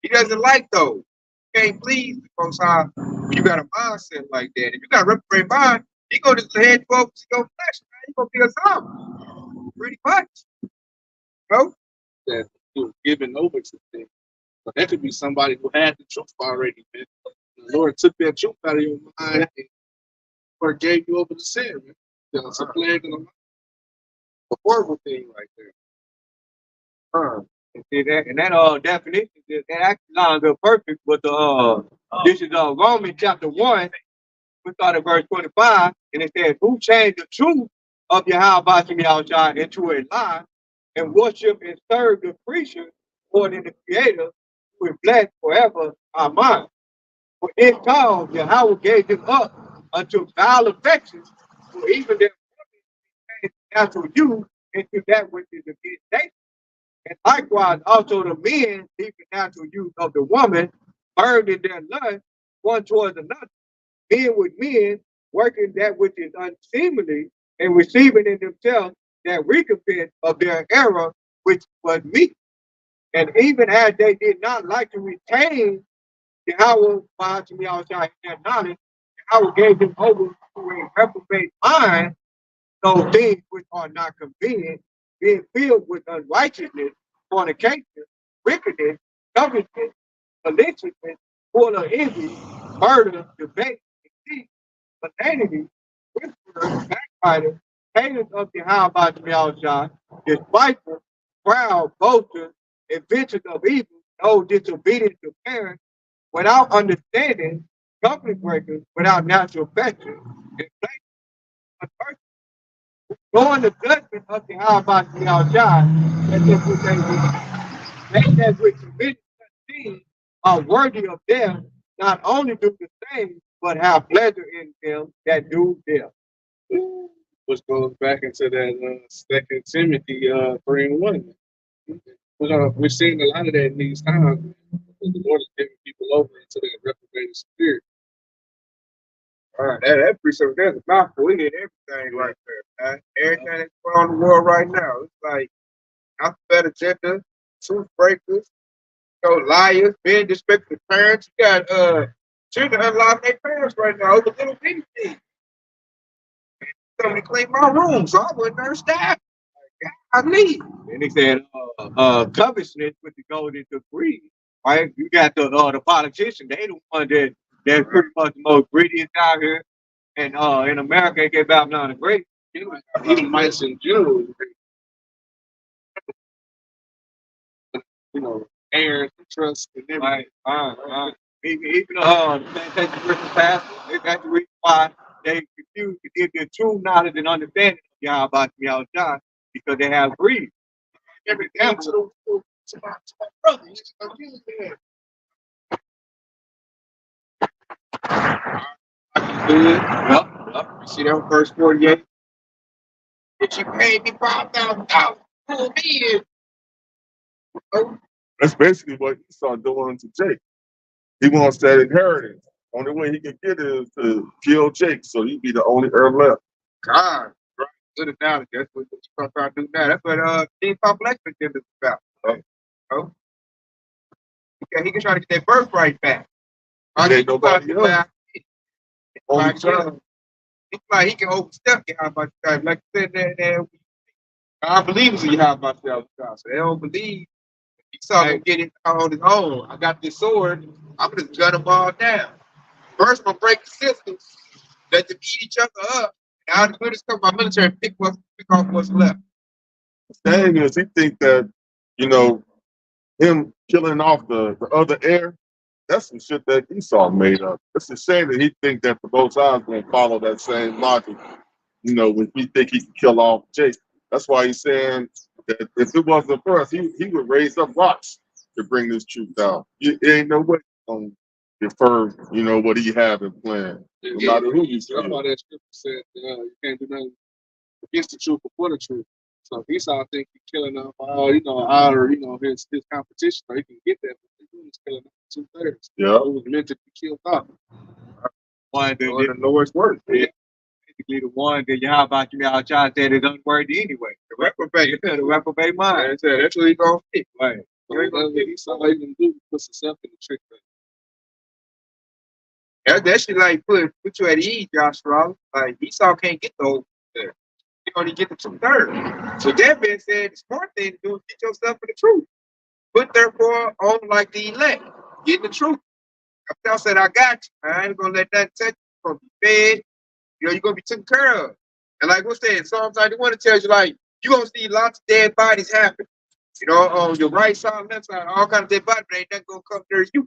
Speaker 1: He doesn't like those. You can't please the Most High when you got a mindset like that. If you got a reprobate mind, he gonna just head you over to your flesh, man. He gonna be a zombie. Pretty much.
Speaker 2: That you're given over to things. But that could be somebody who had the truth already, man. The Lord took that truth out of your mind and or gave you over to sin, man. It's a plague in the mind. A horrible thing right there.
Speaker 4: And that definition that actually lines up perfect with the this is Romans chapter 1. We start at verse 25, and it says, who changed the truth of Yahweh into a lie and worship and serve the preacher more than the creator who is blessed forever. Amen. For in cause Yahweh gave them up unto vile affections, for even their after you into that which is against nature. And likewise, also the men, even natural use of the woman, burned in their lust one towards another. Men with men, working that which is unseemly, and receiving in themselves that recompense of their error, which was meat. And even as they did not like to retain Yahweh outside in their knowledge, Yahweh gave them over to a reprobate mind, those things which are not convenient, being filled with unrighteousness, fornication, wickedness, covetousness, maliciousness, full of envy, murder, debate, deceit, vanity, whisperers, backbiters, haters of the high about the outside, despiteful, proud, boasters, inventors of evil, those disobedient to parents, without understanding, covenant breakers, without natural affection, inflated, knowing the judgment of the high about the outside, that they that which commit such things are worthy of them, not only do the same, but have pleasure in them that do them.
Speaker 2: Which goes back into that Second Timothy 3:1. We're seeing a lot of that in these times. The Lord is giving people over into that reprobated spirit.
Speaker 4: All right, that precept, that's a mouthful. We hit everything right there, man. Everything that's going on in the world right now. It's like alphabet agenda, truth breakers, liars, being disrespectful to parents. You got children unlocking their parents right now over little bitty things. Somebody clean my room, so I wouldn't understand. I leave. And they said covetousness with the gold into greed. Right? You got the politicians, they the one that's pretty much the most greediest out here. And in America, they get Babylon the Great.
Speaker 2: Even mice in general, heirs and trust and everything.
Speaker 4: Right. Even take the Christian pastor, that's the reason why they refuse to give the true knowledge and understanding of Yahweh about the outside, because they have greed.
Speaker 2: Every example to my brother, he's gonna use that.
Speaker 4: Good. Yep. You see that verse 48? If you paid me $5,000, pull me in. Oh,
Speaker 3: That's basically what Esau doing to Jake. He wants that inheritance. Only way he can get it is to kill Jake, so he'd be the only heir left.
Speaker 4: God, right? Good analogy. That's what you're trying to do now. That's what King Population agenda is about. Oh. He can try to get that birthright back.
Speaker 3: Ain't nobody else. Only
Speaker 4: It's
Speaker 3: child.
Speaker 4: like he can overstep you. How about that? Like you said, that non-believers in how about that? So they don't believe Esau gonna get it on his own. I got this sword. I'm gonna gun them all down. First, I'm gonna break the system. Let them eat each other up. And I'll just come my military and pick off what's left.
Speaker 3: The thing is, he think that, him killing off the other heir, that's some shit that Esau made up. It's a shame that he think that the both sides gonna follow that same logic. When he think he can kill off Jake. That's why he's saying that if it wasn't for us, he would raise up rocks to bring this truth down. It ain't no way he's gonna defer, what he have in plan. No matter who he's
Speaker 2: That's why that scripture said you can't do nothing against the truth before the truth. So Esau think he's killing off all his competition, so he can get that. But he's killing off 2/3.
Speaker 3: Yeah.
Speaker 2: It was meant to be killed off.
Speaker 4: One the Lord's word. Yeah. Basically, the one that Yahweh outside said is unworthy anyway. The reprobate mind. That's what he's gonna fit. Right.
Speaker 2: Esau even do puts himself in the trick.
Speaker 4: That shit like put you at ease, Joshua. Like Esau can't get the whole thing. He only get the 2/3. So that being said, the smart thing to do is get yourself in the truth. Put therefore on like the elect. Get in the truth. I said, I got you. I ain't gonna let that touch you. You're gonna be fed. You're gonna be taken care of. And like what's that? Psalms 91 tells you like you're gonna see lots of dead bodies happen. On your right side, left side, all kinds of dead bodies, but ain't nothing gonna come near you.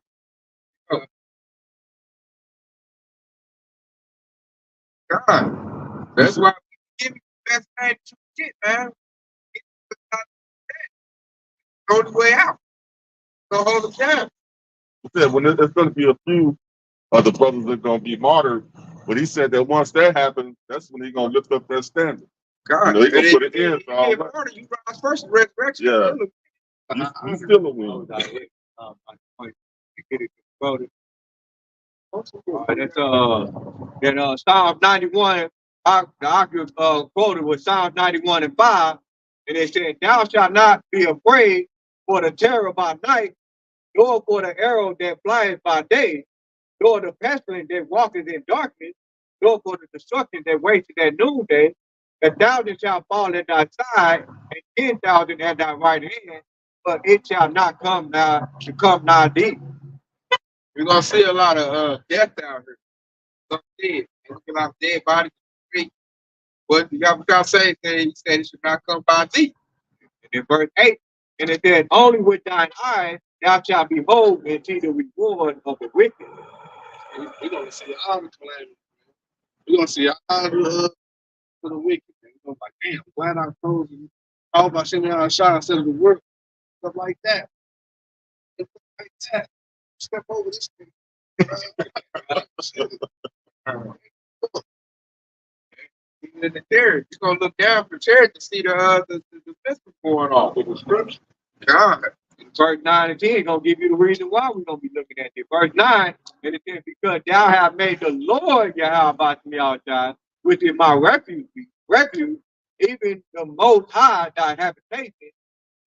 Speaker 4: God. That's why we give you the best thing that you can get, man. Go the way out. Go hold them down.
Speaker 3: He said when there's going to be a few of the brothers that are going to be martyred, but he said that once that happens, that's when he's going to lift up that standard.
Speaker 4: God,
Speaker 3: He's going to put it in.
Speaker 4: You rise first, resurrection.
Speaker 3: Yeah. You still a win.
Speaker 4: Get it voted. That's Psalm 91. The author quoted was Psalm 91 and 5, and it said, "Thou shalt not be afraid for the terror by night, nor for the arrow that flieth by day, nor the pestilence that walketh in darkness, nor for the destruction that wasteth at noonday. 1,000 shall fall at thy side, and 10,000 at thy right hand, but it shall not come nigh thee."
Speaker 1: We're gonna see a lot of death out here. Some dead. There's a lot of dead bodies in the street. But the Yahweh say that he said it should not come by thee.
Speaker 4: And in verse 8, and it said, "Only with thine eyes thou shalt behold and see the reward of the wicked."
Speaker 2: We're gonna see all the calamity. We're gonna see all the wicked. We're gonna be like, damn, glad I told you. All about sitting out shot instead of the work, stuff like that. Stuff like that. Step over this thing.
Speaker 1: Even in the church, you're gonna look down from church to see the festival going on with the scripture. God.
Speaker 4: Verse 9 and 10 gonna give you the reason why we're gonna be looking at this. Verse 9, and it says, "Because thou hast made the Lord Yahweh, which is my refuge, even the most high thy habitation,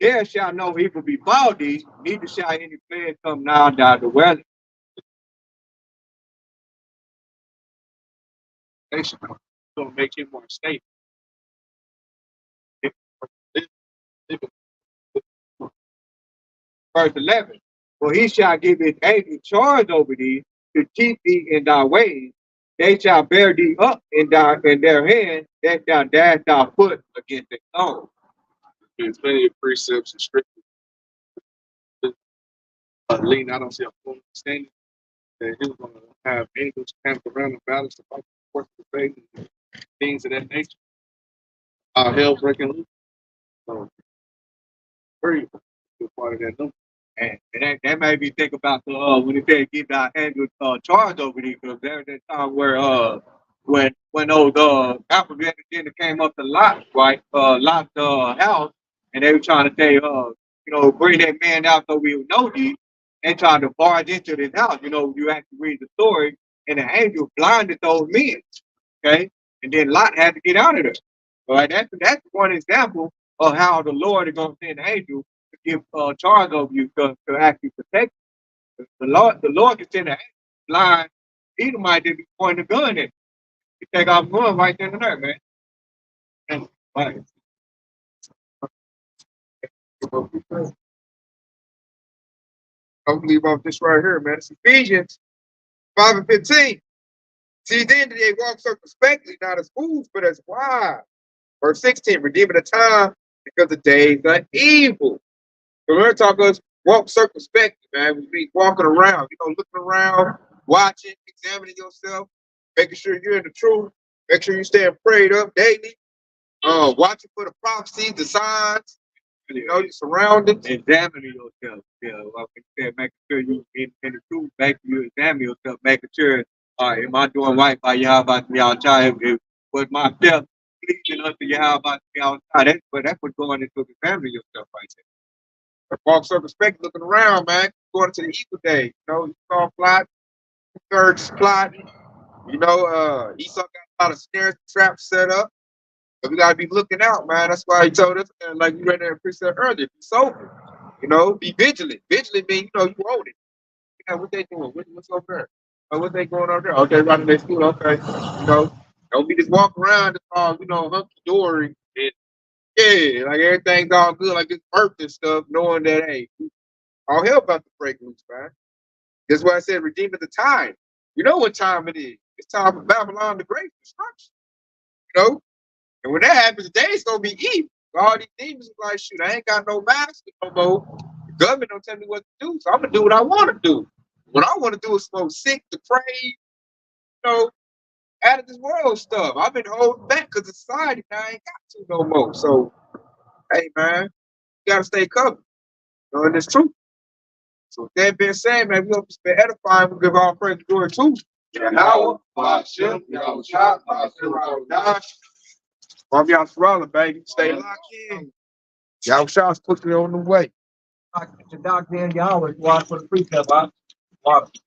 Speaker 4: there shall no evil befall thee, neither shall any plague come nigh thy dwelling."
Speaker 2: It's gonna make him more stable.
Speaker 4: Verse 11, "For he shall give his angel charge over thee to keep thee in thy ways. They shall bear thee up in their hand, that thou dash thy foot against the stone."
Speaker 2: There's plenty of precepts and scriptures. Lean, I don't see a full understanding that he was gonna have angels camp around and balance the fight for the faith and things of that nature. Hell breaking loose. So very good part of that number.
Speaker 4: And that made me think about the when it said give thy angel charge over thee, because there's that time where when those alphabet then came up to Lot, right? Lot's house, and they were trying to say, bring that man out so we would know thee, and trying to barge into this house. You actually read the story, and the angel blinded those men, okay? And then Lot had to get out of there. All right, that's one example of how the Lord is going to send an angel to give charge over you to actually protect you. The Lord can send an angel blind Edomite to be pointing a gun at you. You take off gun right then and there, man. And, right.
Speaker 1: I'll leave off this right here, man. It's Ephesians 5 and 15. See, then they walk circumspectly, not as fools, but as wise. Verse 16, redeeming the time because the days are evil. So we're talking us walk circumspectly, man. We be walking around, looking around, watching, examining yourself, making sure you're in the truth, make sure you stay prayed up daily, watching for the prophecies, the signs, your surroundings.
Speaker 4: Examining yourself. Yeah, like I said, making sure you in the truth, making you examine yourself, making sure, am I doing right by Yahweh? Was my step pleasing unto Yahweh? That's what's going into examining yourself right there.
Speaker 1: Walk circumspectly, looking around, man. Going to the evil day. You saw plot, thirds plotting. Esau got a lot of snares and traps set up. But we gotta be looking out, man. That's why he told us, and like you read that precept earlier, be sober. Be vigilant. Vigilant means, you own it. What they doing? What's over there? What they going over there? Okay, running their school. Okay, don't be just walk around and all, hunky dory and yeah, like everything's all good, like it's birth and stuff, knowing that hey, all hell about to break loose, man. That's why I said redeeming the time. You know what time it is. It's time for Babylon the Great destruction. And when that happens, the day's gonna be evil. All these demons are like, shoot, I ain't got no master no more. The government don't tell me what to do, so I'm gonna do what I want to do. What I want to do is smoke sick, depraved, out of this world stuff. I've been holding back because of society. Now I ain't got to no more. So, hey, man, you gotta stay covered. And it's true. So with that being said, man, we hope it's been edifying. We give all praise and glory to Yahweh, Hashem, Yahweh, Yahweh, baby. Stay locked in. Yahweh Shah's putting it on the way.
Speaker 4: to doctor and you always watch for the precept. Watch.